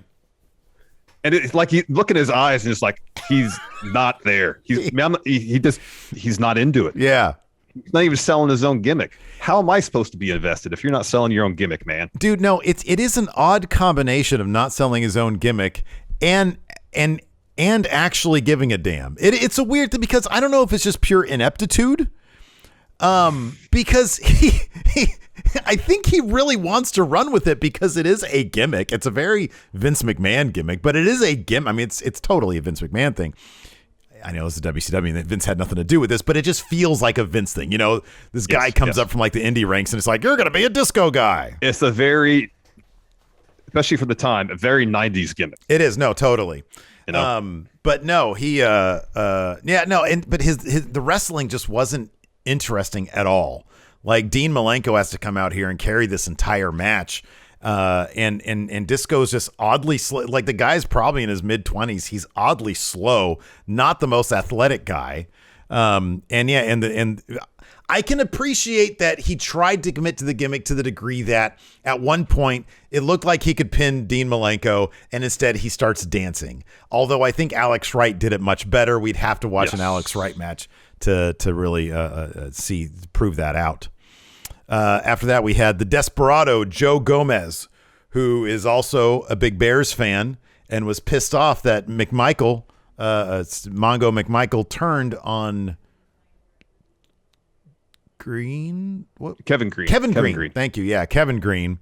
and it's like you look at his eyes and it's like he's not there. He's not into it. Yeah. He's not even selling his own gimmick. How am I supposed to be invested if you're not selling your own gimmick, man? Dude, no, it is an odd combination of not selling his own gimmick and actually giving a damn. It's a weird thing because I don't know if it's just pure ineptitude. Because I think he really wants to run with it because it is a gimmick. It's a very Vince McMahon gimmick, but it is a gimmick. I mean, it's totally a Vince McMahon thing. I know it's a WCW and Vince had nothing to do with this, but it just feels like a Vince thing. This guy comes up from like the indie ranks and it's like, you're going to be a disco guy. It's a very, especially for the time, a very 90s gimmick. It is. No, totally. But no, the wrestling just wasn't interesting at all. Like Dean Malenko has to come out here and carry this entire match. And Disco's just oddly slow. Like the guy's probably in his mid-20s. He's oddly slow, not the most athletic guy. And I can appreciate that he tried to commit to the gimmick to the degree that at one point it looked like he could pin Dean Malenko, and instead he starts dancing. Although I think Alex Wright did it much better. We'd have to watch an Alex Wright match to really prove that out. After that, we had the Desperado Joe Gomez, who is also a big Bears fan and was pissed off that Mongo McMichael turned on Green. What? Kevin Green. Kevin Green. Thank you. Yeah, Kevin Green.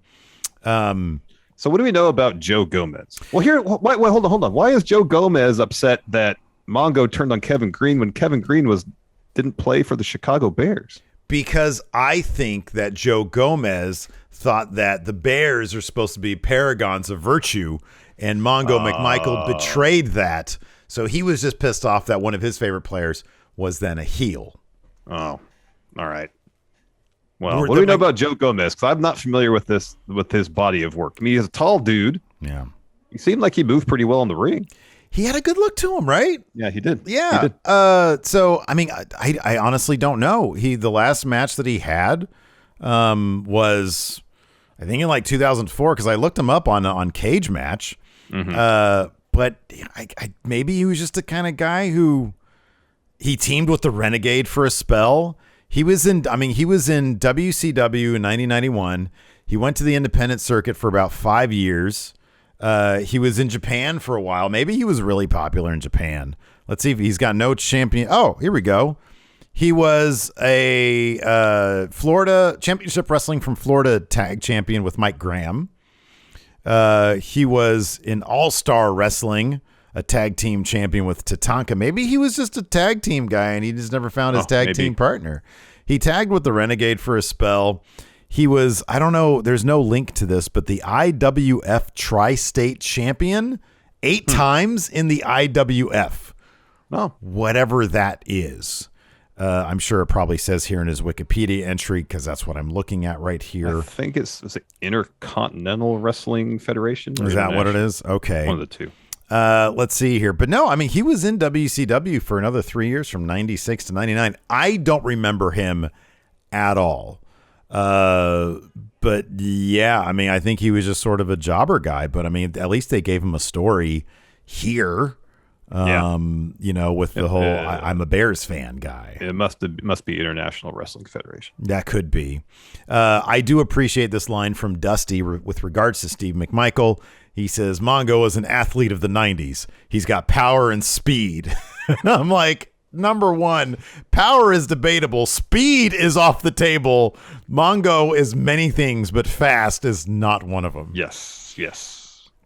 So what do we know about Joe Gomez? Well, here, wait, hold on. Why is Joe Gomez upset that Mongo turned on Kevin Green when Kevin Green didn't play for the Chicago Bears? Because I think that Joe Gomez thought that the Bears are supposed to be paragons of virtue, and Mongo McMichael betrayed that. So he was just pissed off that one of his favorite players was then a heel. Oh, all right. Well, what do we know about Joe Gomez? Because I'm not familiar with his body of work. I mean, he's a tall dude. Yeah. He seemed like he moved pretty well in the ring. He had a good look to him, right? Yeah, he did. Yeah. He did. So, I mean, I honestly don't know. The last match that he had was, I think, in like 2004, because I looked him up on Cage Match. Mm-hmm. But maybe he was just the kind of guy who he teamed with the Renegade for a spell. He was in WCW in 1991. He went to the independent circuit for about 5 years. He was in Japan for a while. Maybe he was really popular in Japan. Let's see if he's got no champion. Oh, here we go. He was a Florida Championship Wrestling from Florida tag champion with Mike Graham. He was in All-Star Wrestling, a tag team champion with Tatanka. Maybe he was just a tag team guy and he just never found his tag team partner. He tagged with the Renegade for a spell. He was, I don't know, there's no link to this, but the IWF Tri-State Champion 8 times in the IWF. Oh, whatever that is. I'm sure it probably says here in his Wikipedia entry because that's what I'm looking at right here. I think it's Intercontinental Wrestling Federation. Is that what it is? Okay. One of the two. Let's see here. But no, I mean, he was in WCW for another 3 years from 96 to 99. I don't remember him at all. But yeah, I mean, I think he was just sort of a jobber guy, but I mean, at least they gave him a story here. You know, with the whole I'm a Bears fan guy. It must be International Wrestling Federation. That could be. I do appreciate this line from Dusty with regards to Steve McMichael. He says, Mongo is an athlete of the 90s. He's got power and speed. And I'm like, number one, power is debatable. Speed is off the table. Mongo is many things, but fast is not one of them. Yes.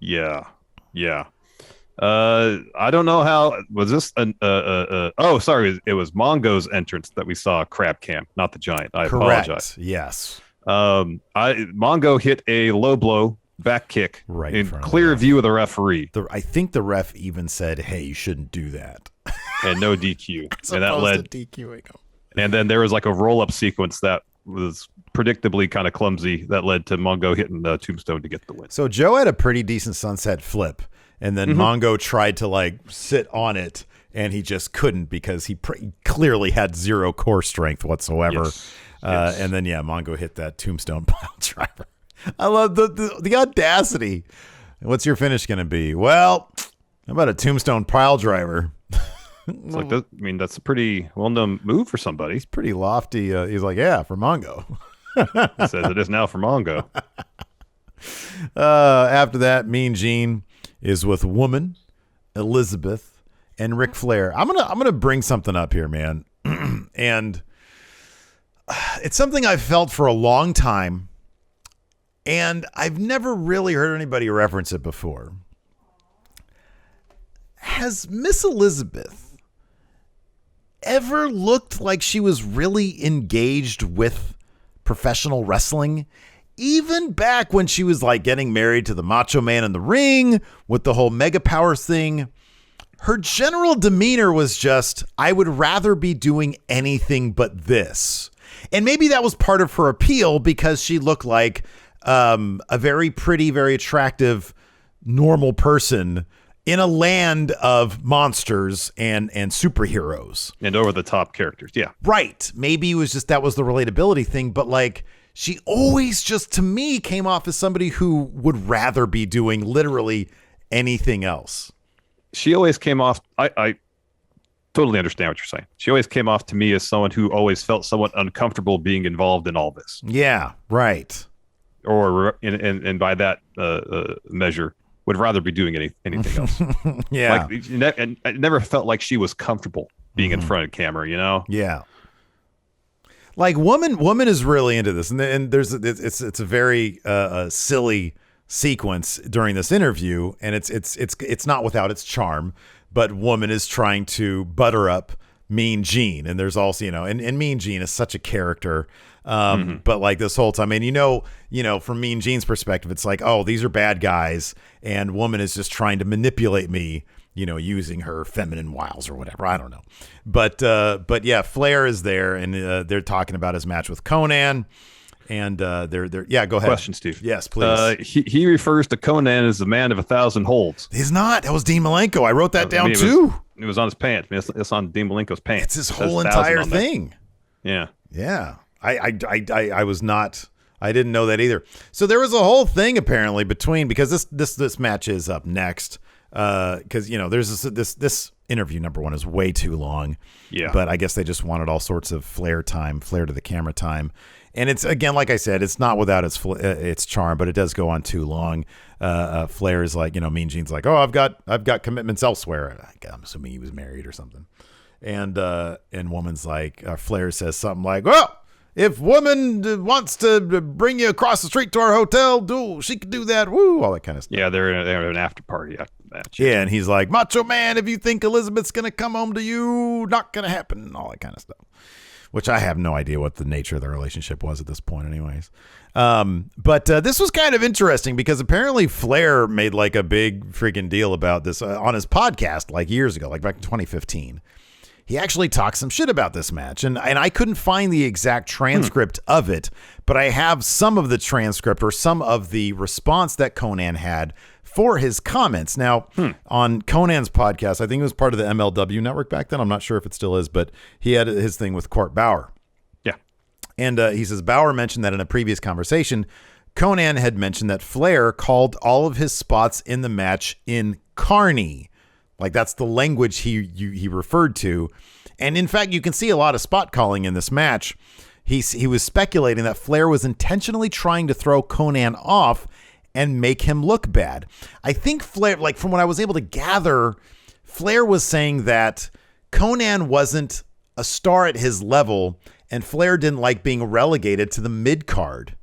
Yeah. I don't know how was this sorry, it was Mongo's entrance that we saw crab camp, not the Giant. I apologize. Yes. Mongo hit a low blow back kick right in clear view of the referee. I think the ref even said, "Hey, you shouldn't do that." And no DQ. And that led to DQing him. And then there was like a roll up sequence that was predictably kind of clumsy that led to Mongo hitting the tombstone to get the win. So Joe had a pretty decent sunset flip. And then Mongo tried to like sit on it, and he just couldn't because he clearly had zero core strength whatsoever. Yes. And then Mongo hit that tombstone pile driver. I love the audacity. What's your finish going to be? Well, how about a tombstone pile driver? It's like that's a pretty well-known move for somebody. He's pretty lofty. He's like, yeah, for Mongo. He says it is now for Mongo. After that, Mean Gene is with Woman, Elizabeth, and Ric Flair. I'm gonna bring something up here, man, and it's something I've felt for a long time, and I've never really heard anybody reference it before. Has Miss Elizabeth ever looked like she was really engaged with professional wrestling? Even back when she was like getting married to the Macho Man in the ring with the whole Mega Powers thing, her general demeanor was just, I would rather be doing anything but this. And maybe that was part of her appeal because she looked like a very pretty, very attractive, normal person. in a land of monsters and superheroes and over the top characters. Yeah. Right. Maybe it was just that was the relatability thing, but like she always just to me came off as somebody who would rather be doing literally anything else. She always came off. I totally understand what you're saying. She always came off to me as someone who always felt somewhat uncomfortable being involved in all this. Yeah. Right. Or and by that measure, would rather be doing anything else. Yeah. Like, and I never felt like she was comfortable being in front of camera, you know? Yeah. Like woman is really into this, and there's it's a very silly sequence during this interview, and it's not without its charm. But woman is trying to butter up Mean Gene, and there's also and Mean Gene is such a character. But like this whole time, and you know, from Mean Gene's perspective, it's like, oh, these are bad guys, and woman is just trying to manipulate me, using her feminine wiles or whatever. I don't know, but yeah, Flair is there, and they're talking about his match with Conan, and they're yeah. Go ahead. Question, Steve. Yes, please. He refers to Conan as the man of 1,000 holds. He's not. That was Dean Malenko. I wrote that down too. It was on his pants. I mean, it's on Dean Malenko's pants. It's his whole entire thing. Yeah. Yeah. I was not. I didn't know that either. So there was a whole thing apparently because this match is up next. Because there's this interview number one is way too long. Yeah. But I guess they just wanted all sorts of Flair to the camera time, and it's again like I said, it's not without its charm, but it does go on too long. Flair is like Mean Gene's like, oh, I've got commitments elsewhere. I'm assuming he was married or something, and woman's like, Flair says something like, well, if woman wants to bring you across the street to our hotel, she could do that. Woo, all that kind of stuff. Yeah, they're an after party after the match. Yeah, and he's like, Macho Man, if you think Elizabeth's going to come home to you, not going to happen, all that kind of stuff. Which I have no idea what the nature of the relationship was at this point anyways. But this was kind of interesting because apparently Flair made like a big freaking deal about this on his podcast like years ago, like back in 2015. He actually talked some shit about this match, and I couldn't find the exact transcript of it, but I have some of the transcript or some of the response that Conan had for his comments. Now, on Conan's podcast, I think it was part of the MLW network back then. I'm not sure if it still is, but he had his thing with Court Bauer. Yeah. And he says, Bauer mentioned that in a previous conversation, Conan had mentioned that Flair called all of his spots in the match in carny. Like that's the language he referred to. And in fact, you can see a lot of spot calling in this match. He was speculating that Flair was intentionally trying to throw Conan off and make him look bad. I think Flair, like from what I was able to gather, Flair was saying that Conan wasn't a star at his level and Flair didn't like being relegated to the mid card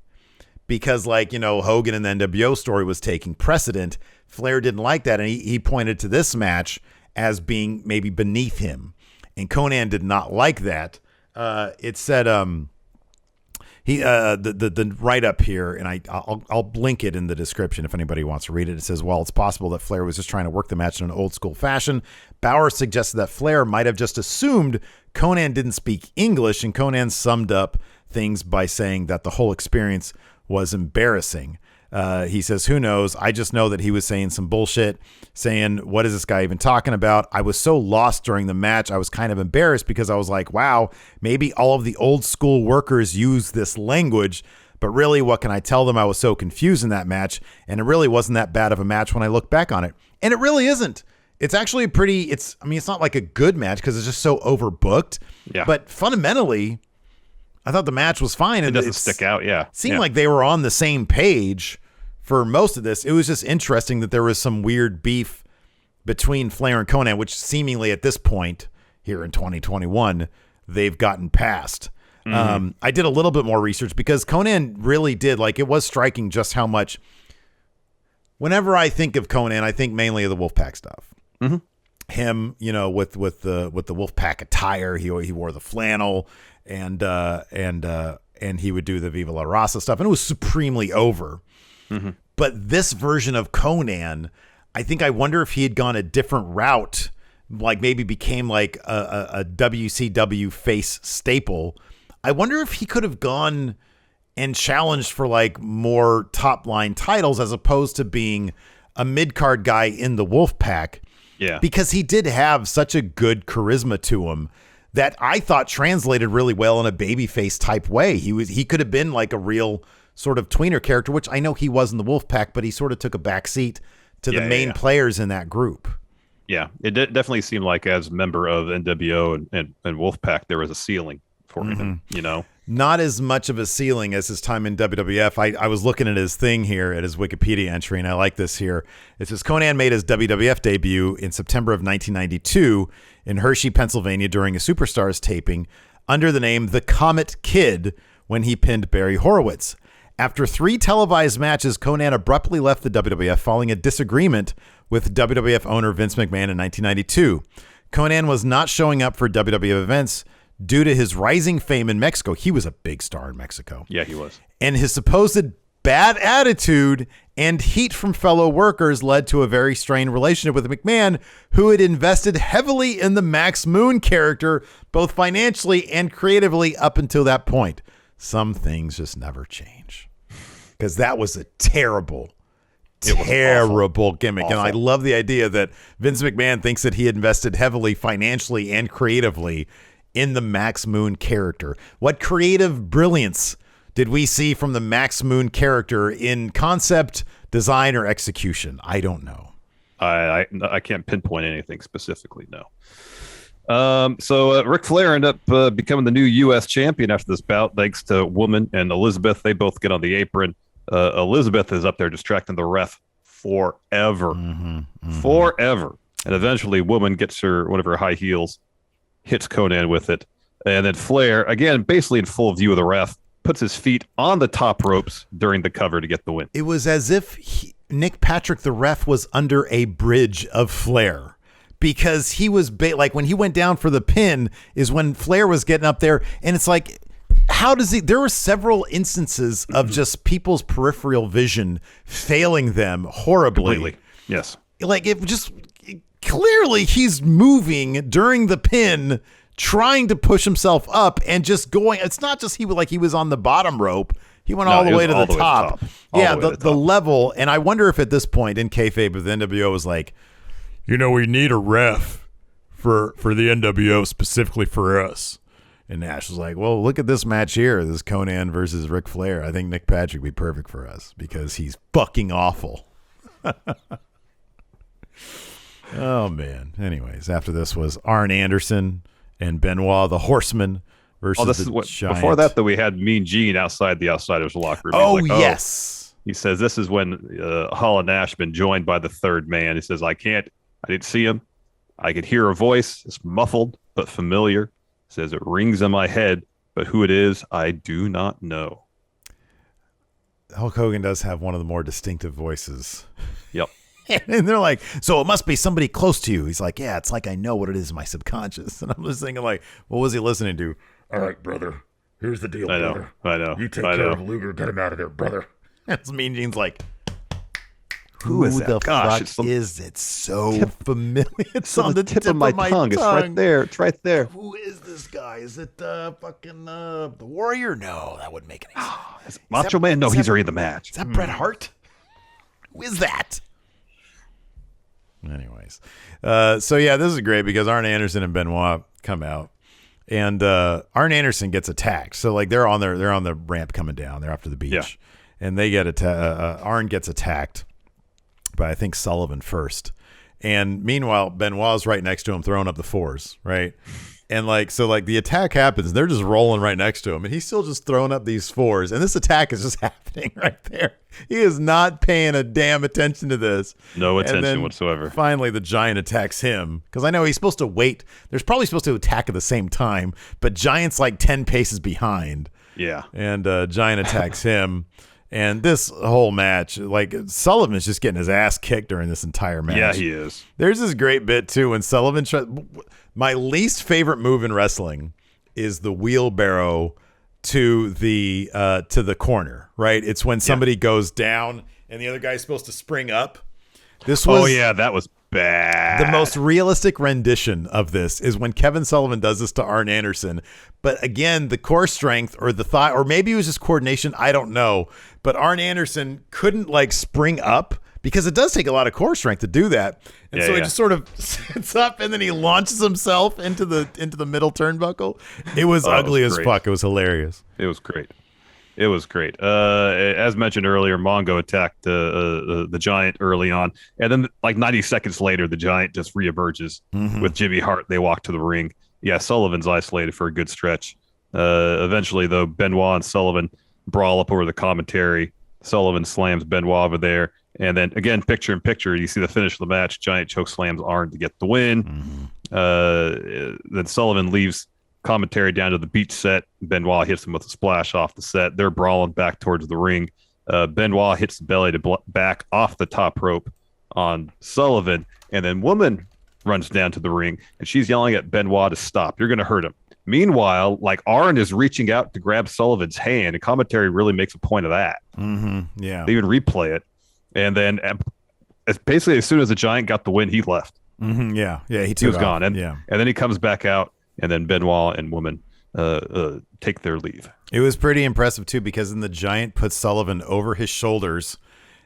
because Hogan and the NWO story was taking precedent. Flair didn't like that, and he pointed to this match as being maybe beneath him, and Conan did not like that. It said the write up here, and I'll link it in the description if anybody wants to read it. It says, while it's possible that Flair was just trying to work the match in an old school fashion, Bauer suggested that Flair might have just assumed Conan didn't speak English, and Conan summed up things by saying that the whole experience was embarrassing. He says, who knows? I just know that he was saying some bullshit, saying, what is this guy even talking about? I was so lost during the match. I was kind of embarrassed because I was like, wow, maybe all of the old school workers use this language, but really, what can I tell them? I was so confused in that match, and it really wasn't that bad of a match when I look back on it. And it really isn't. It's actually it's not like a good match because it's just so overbooked. Yeah. But fundamentally, I thought the match was fine. It doesn't stick out, yeah. Seemed like they were on the same page for most of this. It was just interesting that there was some weird beef between Flair and Conan, which seemingly at this point here in 2021, they've gotten past. Mm-hmm. I did a little bit more research because Conan really did, it was striking just how much. Whenever I think of Conan, I think mainly of the Wolfpack stuff. Mm-hmm. Him, with the Wolfpack attire, he wore the flannel. And he would do the Viva La Raza stuff, and it was supremely over. Mm-hmm. But this version of Conan, I wonder if he had gone a different route, like maybe became like a WCW face staple. I wonder if he could have gone and challenged for like more top line titles as opposed to being a mid-card guy in the Wolfpack. Yeah. Because he did have such a good charisma to him that I thought translated really well in a babyface type way. He could have been like a real sort of tweener character, which I know he was in the Wolfpack, but he sort of took a backseat to the main players in that group. Yeah, it definitely seemed like as a member of NWO and Wolfpack, there was a ceiling for him, you know? Not as much of a ceiling as his time in WWF. I was looking at his thing here, at his Wikipedia entry, and I like this here. It says Conan made his WWF debut in September of 1992 in Hershey, Pennsylvania during a Superstars taping under the name The Comet Kid when he pinned Barry Horowitz. After 3 televised matches, Conan abruptly left the WWF following a disagreement with WWF owner Vince McMahon in 1992. Conan was not showing up for WWF events due to his rising fame in Mexico. He was a big star in Mexico. Yeah, he was. And his supposed bad attitude and heat from fellow workers led to a very strained relationship with McMahon, who had invested heavily in the Max Moon character, both financially and creatively up until that point. Some things just never change. Because that was a terrible gimmick. Awful. And I love the idea that Vince McMahon thinks that he invested heavily financially and creatively in the Max Moon character. What creative brilliance did we see from the Max Moon character in concept, design, or execution? I don't know. I can't pinpoint anything specifically, no. So Ric Flair ended up becoming the new U.S. champion after this bout, thanks to Woman and Elizabeth. They both get on the apron. Elizabeth is up there distracting the ref forever. Forever. And eventually Woman gets one of her high heels, hits Conan with it. And then Flair, again, basically in full view of the ref, puts his feet on the top ropes during the cover to get the win. It was as if Nick Patrick, the ref, was under a bridge of Flair. Because he was like when he went down for the pin is when Flair was getting up there, and it's like, how does he? There were several instances of just people's peripheral vision failing them horribly. Completely. Yes. Like it just clearly he's moving during the pin, trying to push himself up and just going. It's not just he was on the bottom rope. He went all the way to the top. Yeah, the level. And I wonder if at this point in kayfabe, the NWO was like, you know, we need a ref for the NWO specifically for us. And Nash was like, well, look at this match here. This Conan versus Ric Flair. I think Nick Patrick would be perfect for us because he's fucking awful. Oh, man. Anyways, after this was Arn Anderson and Benoit, the Horsemen, versus Giant. Before that, though, we had Mean Gene outside the Outsiders locker room. Oh, yes. He says this is when Hall and Nash been joined by the third man. He says, I didn't see him. I could hear a voice. It's muffled but familiar. Says it rings in my head, but who it is, I do not know. Hulk Hogan does have one of the more distinctive voices. Yep. And they're like, so it must be somebody close to you. He's like, yeah, it's like I know what it is in my subconscious. And I'm just thinking, like, what was he listening to? All right, brother. Here's the deal, brother. I know. You take care of Luger. Get him out of there, brother. That's Mean Gene's like, who is that? The fuck is it? So familiar. It's on the tip of my tongue. It's right there. It's right there. Who is this guy? Is it fucking the Warrior? No, that wouldn't make any sense. Macho Man? No, he's already in the match. Is that Bret Hart? Who is that? Anyways, so yeah, this is great because Arn Anderson and Benoit come out, and Arn Anderson gets attacked. So like they're on the ramp coming down. They're after the beach, and they get Arn gets attacked by I think Sullivan first, and meanwhile Benoit's right next to him throwing up the fours, right? And like so like the attack happens, they're just rolling right next to him, and he's still just throwing up these fours, and this attack is just happening right there. He is not paying a damn attention to this. No attention whatsoever. Finally, the Giant attacks him because I know he's supposed to wait. They're probably supposed to attack at the same time, but Giant's like 10 paces behind. Yeah, and Giant attacks him. And this whole match, like Sullivan's just getting his ass kicked during this entire match. Yeah, he is. There's this great bit too when Sullivan. My least favorite move in wrestling is the wheelbarrow to the corner. Right? It's when somebody goes down and the other guy's supposed to spring up. That was bad. The most realistic rendition of this is when Kevin Sullivan does this to Arn Anderson. But again, the core strength or the thigh, or maybe it was just coordination, I don't know. But Arn Anderson couldn't like spring up because it does take a lot of core strength to do that. And so he just sort of sits up and then he launches himself into the middle turnbuckle. It was ugly as fuck. It was hilarious. It was great. It was great. As mentioned earlier, Mongo attacked the Giant early on, and then like 90 seconds later, the Giant just reemerges with Jimmy Hart. They walk to the ring. Yeah, Sullivan's isolated for a good stretch. Eventually, though, Benoit and Sullivan brawl up over the commentary. Sullivan slams Benoit over there, and then again, picture in picture, you see the finish of the match. Giant choke slams Arn to get the win. Then Sullivan leaves commentary down to the beach set. Benoit hits him with a splash off the set. They're brawling back towards the ring. Benoit hits the belly to back off the top rope on Sullivan, and then Woman runs down to the ring, and she's yelling at Benoit to stop. You're going to hurt him. Meanwhile, like Arn is reaching out to grab Sullivan's hand, and commentary really makes a point of that. Yeah, they even replay it, and then basically as soon as the Giant got the win, he left. Yeah, he was gone, and then he comes back out, and then Benoit and Woman take their leave. It was pretty impressive too, because then the Giant puts Sullivan over his shoulders,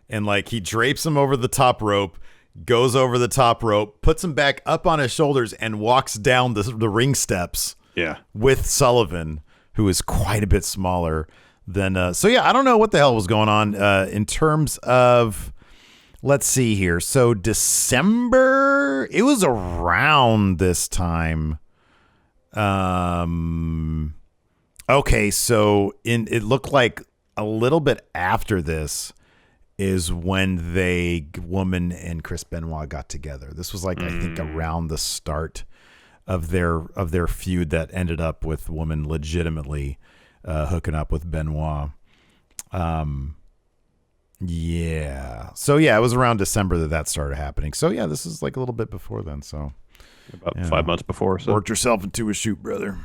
and like he drapes him over the top rope, goes over the top rope, puts him back up on his shoulders, and walks down the ring steps. Yeah, with Sullivan, who is quite a bit smaller than. So yeah, I don't know what the hell was going on in terms of. Let's see here. So December, it was around this time. Okay, so it looked like a little bit after this is when Woman and Chris Benoit got together. This was like I think around the start of their feud that ended up with Woman legitimately hooking up with Benoit. Yeah. So yeah, it was around December that started happening. So yeah, this is like a little bit before then. So about 5 months before. So worked yourself into a shoot, brother.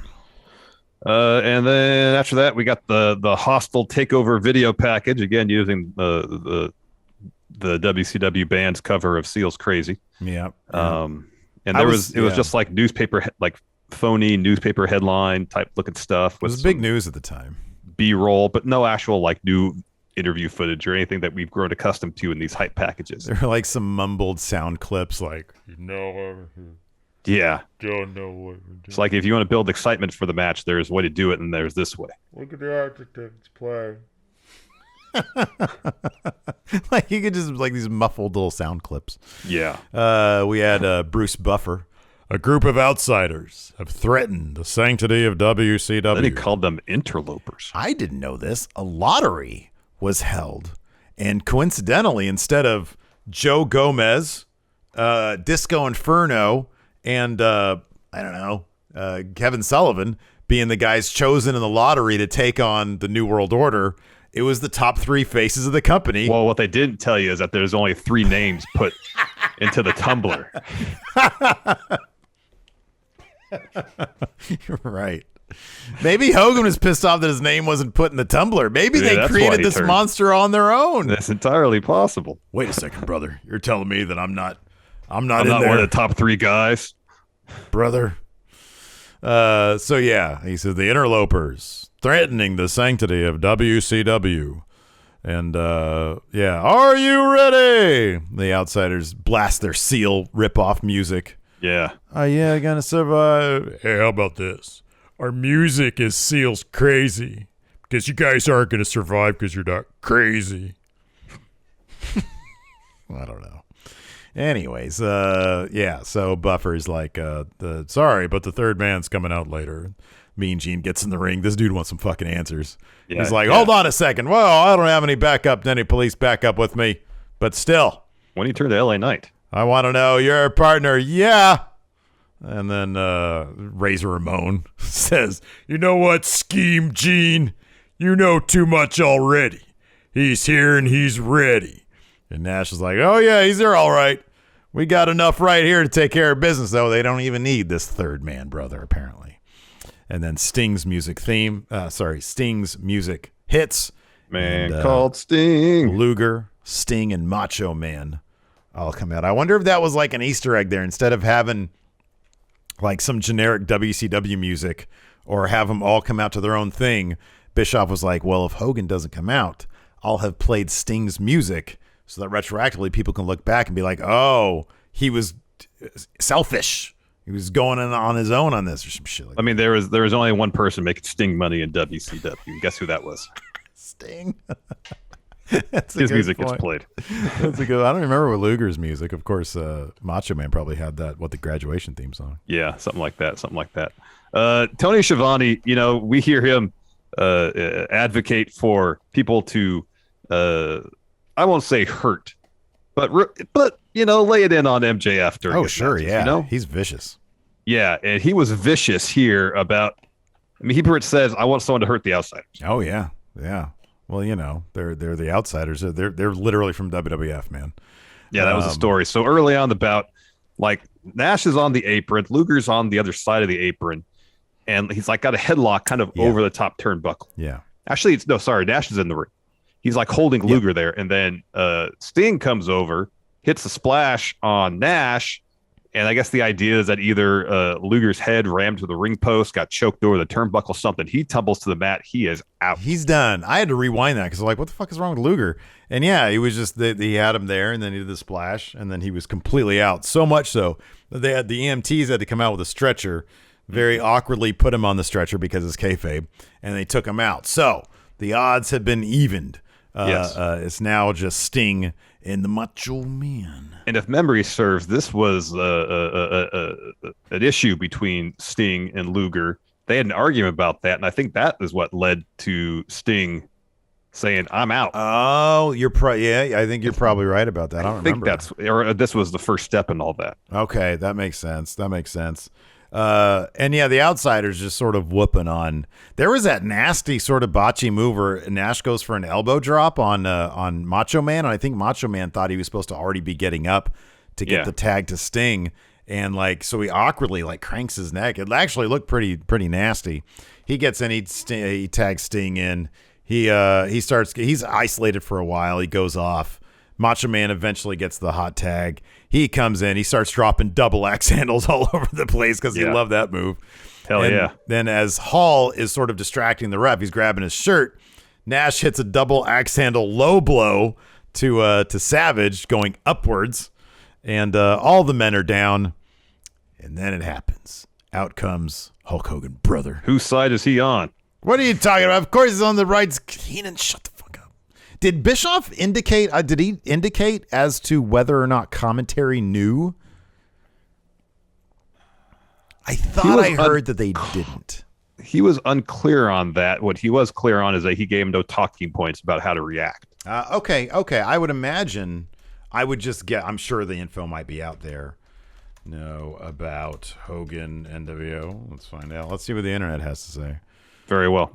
And then after that, we got the Hostile Takeover video package, again using the WCW band's cover of Seal's Crazy. Yeah. And it was just like phony newspaper headline type looking stuff. It was big news at the time. B-roll, but no actual like new interview footage or anything that we've grown accustomed to in these hype packages. There were like some mumbled sound clips, like yeah, don't know what we're doing. It's like if you want to build excitement for the match, there's a way to do it, and there's this way. Look at the architects play. Like you could just like these muffled little sound clips. Yeah. We had Bruce Buffer. A group of outsiders have threatened the sanctity of WCW. Then he called them interlopers. I didn't know this. A lottery was held, and coincidentally, instead of Joe Gomez, Disco Inferno, and Kevin Sullivan being the guys chosen in the lottery to take on the New World Order, it was the top 3 faces of the company. Well, what they didn't tell you is that there's only 3 names put into the tumbler. You're right. Maybe Hogan was pissed off that his name wasn't put in the tumbler. Maybe they created this monster on their own. That's entirely possible. Wait a second, brother. You're telling me that I'm not one of the top 3 guys, brother. So yeah, he said the interlopers threatening the sanctity of WCW. And yeah, are you ready? The outsiders blast their Seal rip-off music. Yeah. Yeah, gonna survive. Hey, how about this? Our music is Seal's Crazy because you guys aren't going to survive because you're not crazy. I don't know. Anyways, yeah, so Buffer's like, sorry, but the third man's coming out later. Mean Gene gets in the ring. This dude wants some fucking answers. Yeah, he's like, hold on a second. Well, I don't have any backup, any police backup with me, but still. When do you turn to LA Knight? I want to know your partner. Yeah. And then Razor Ramon says, you know what, Scheme Gene? You know too much already. He's here and he's ready. And Nash is like, oh, yeah, he's there all right. We got enough right here to take care of business, though. They don't even need this third man, brother, apparently. And then Sting's music hits. Man called Sting. Luger, Sting, and Macho Man all come out. I wonder if that was like an Easter egg there. Instead of having like some generic WCW music or have them all come out to their own thing, Bischoff was like, well, if Hogan doesn't come out, I'll have played Sting's music so that retroactively people can look back and be like, oh, he was selfish. He was going in on his own on this or some shit like that. I mean, there was only one person making Sting money in WCW. Guess who that was? Sting. His music gets played. That's a good. I don't remember what Luger's music. Of course, Macho Man probably had that. What the graduation theme song? Yeah, something like that. Tony Schiavone, we hear him advocate for people to, I won't say hurt, but lay it in on MJF during. Oh, sure, matches, yeah, he's vicious. Yeah, and he was vicious here about. I mean, he pretty much says, "I want someone to hurt the outsiders." Oh yeah. Well, they're the outsiders. They're literally from WWF, man. Yeah, that was the story. So early on the bout, like Nash is on the apron, Luger's on the other side of the apron, and he's like got a headlock kind of over the top turnbuckle. Yeah. Actually, Nash is in the ring. He's like holding Luger there, and then Sting comes over, hits a splash on Nash, and I guess the idea is that either Luger's head rammed to the ring post, got choked over the turnbuckle, something. He tumbles to the mat. He is out. He's done. I had to rewind that because I'm like, what the fuck is wrong with Luger? And yeah, he was just he had him there, and then he did the splash, and then he was completely out. So much so that they had the EMTs had to come out with a stretcher, very awkwardly put him on the stretcher because it's kayfabe, and they took him out. So the odds have been evened. Yes. It's now just Sting and the Macho Man. And if memory serves, this was an issue between Sting and Luger. They had an argument about that, and I think that is what led to Sting saying, "I'm out." Oh, I think you're probably right about that. I don't remember. This was the first step in all that. Okay, that makes sense. And yeah, the outsiders just sort of whooping on. There was that nasty sort of botchy move where Nash goes for an elbow drop on Macho Man, and I think Macho Man thought he was supposed to already be getting up to get the tag to Sting, and so he awkwardly cranks his neck. It actually looked pretty nasty. He gets in, he tags Sting in. He's isolated for a while. He goes off. Macho Man eventually gets the hot tag. He comes in. He starts dropping double axe handles all over the place because he loved that move. Hell yeah. Then as Hall is sort of distracting the ref, he's grabbing his shirt. Nash hits a double axe handle low blow to Savage going upwards. And all the men are down. And then it happens. Out comes Hulk Hogan, brother. Whose side is he on? What are you talking about? Of course he's on the right. Heenan, shut the fuck up. Did Bischoff indicate? Did he indicate as to whether or not commentary knew? I thought I heard that they didn't. He was unclear on that. What he was clear on is that he gave him no talking points about how to react. Okay. I would imagine. I would just get. I'm sure the info might be out there. No, about Hogan NWO. Let's find out. Let's see what the internet has to say. Very well.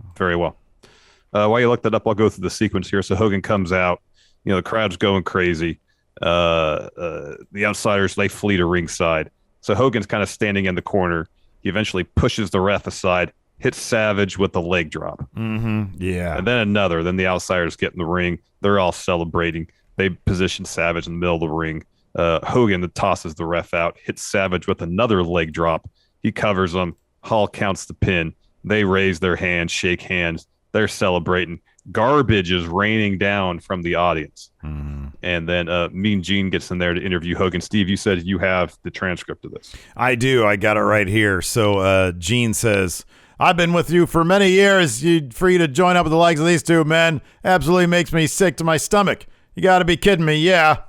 While you look that up, I'll go through the sequence here. So Hogan comes out. The crowd's going crazy. The outsiders, they flee to ringside. So Hogan's kind of standing in the corner. He eventually pushes the ref aside, hits Savage with the leg drop. Mm-hmm. Yeah. And then another. Then the outsiders get in the ring. They're all celebrating. They position Savage in the middle of the ring. Hogan tosses the ref out, hits Savage with another leg drop. He covers him. Hall counts the pin. They raise their hands, shake hands. They're celebrating. Garbage is raining down from the audience. Mm-hmm. And then Mean Gene gets in there to interview Hogan. Steve, you said you have the transcript of this. I do. I got it right here. So Gene says, I've been with you for many years. For you to join up with the likes of these two men absolutely makes me sick to my stomach. You got to be kidding me, yeah.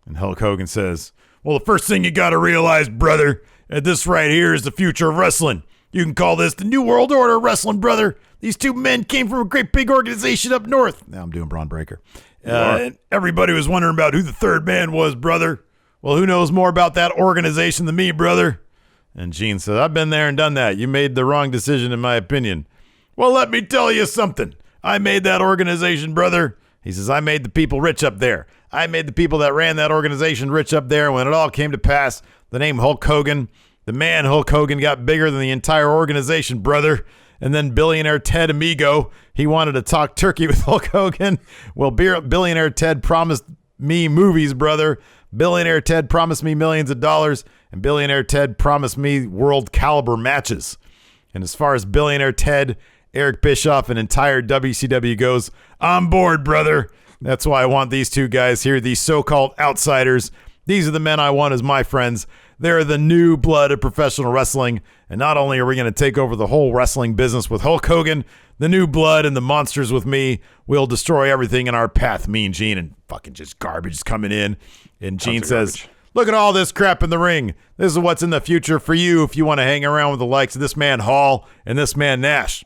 And Hulk Hogan says, well, the first thing you got to realize, brother, this right here is the future of wrestling. You can call this the New World Order of Wrestling, brother. These two men came from a great big organization up north. Now I'm doing Braun Breaker. And everybody was wondering about who the third man was, brother. Well, who knows more about that organization than me, brother? And Gene said, I've been there and done that. You made the wrong decision, in my opinion. Well, let me tell you something. I made that organization, brother. He says, I made the people rich up there. I made the people that ran that organization rich up there. When it all came to pass, the name Hulk Hogan, the man Hulk Hogan got bigger than the entire organization, brother. And then billionaire Ted Amigo, he wanted to talk turkey with Hulk Hogan. Well, billionaire Ted promised me movies, brother. Billionaire Ted promised me millions of dollars. And billionaire Ted promised me world caliber matches. And as far as billionaire Ted, Eric Bischoff, and entire WCW goes, I'm bored, brother. That's why I want these two guys here, these so-called outsiders. These are the men I want as my friends. They're the new blood of professional wrestling. And not only are we going to take over the whole wrestling business with Hulk Hogan, the new blood and the monsters with me, we'll destroy everything in our path. Mean Gene and fucking just garbage is coming in. And Gene says, look at all this crap in the ring. This is what's in the future for you if you want to hang around with the likes of this man Hall and this man Nash.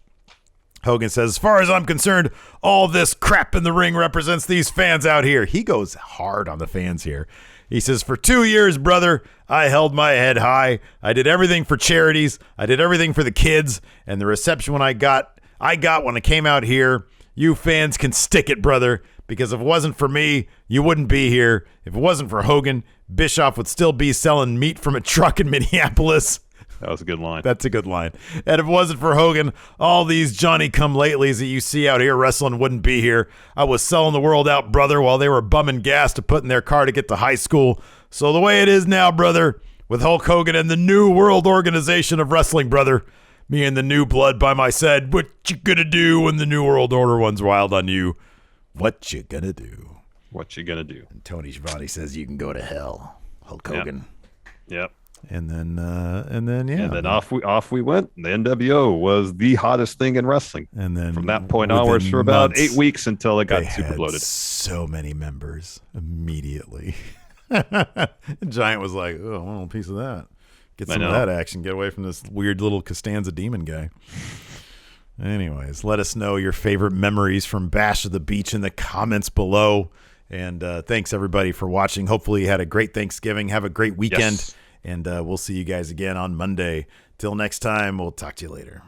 Hogan says, as far as I'm concerned, all this crap in the ring represents these fans out here. He goes hard on the fans here. He says, for 2 years, brother, I held my head high. I did everything for charities. I did everything for the kids. And the reception when I got when I came out here. You fans can stick it, brother, because if it wasn't for me, you wouldn't be here. If it wasn't for Hogan, Bischoff would still be selling meat from a truck in Minneapolis. That was a good line. That's a good line. And if it wasn't for Hogan, all these Johnny-come-latelys that you see out here wrestling wouldn't be here. I was selling the world out, brother, while they were bumming gas to put in their car to get to high school. So the way it is now, brother, with Hulk Hogan and the New World Organization of Wrestling, brother, me and the new blood by my side, what you gonna do when the New World Order runs wild on you? What you gonna do? What you gonna do? And Tony Schiavone says you can go to hell, Hulk Hogan. Yep. And then off we went. The NWO was the hottest thing in wrestling. And then from that point onwards for about 8 weeks until it got super bloated. So many members immediately. Giant was like, "Oh, I want a piece of that. Get some of that action. Get away from this weird little Costanza demon guy." Anyways, let us know your favorite memories from Bash of the Beach in the comments below. And thanks everybody for watching. Hopefully you had a great Thanksgiving. Have a great weekend. Yes. And we'll see you guys again on Monday. Till next time, we'll talk to you later.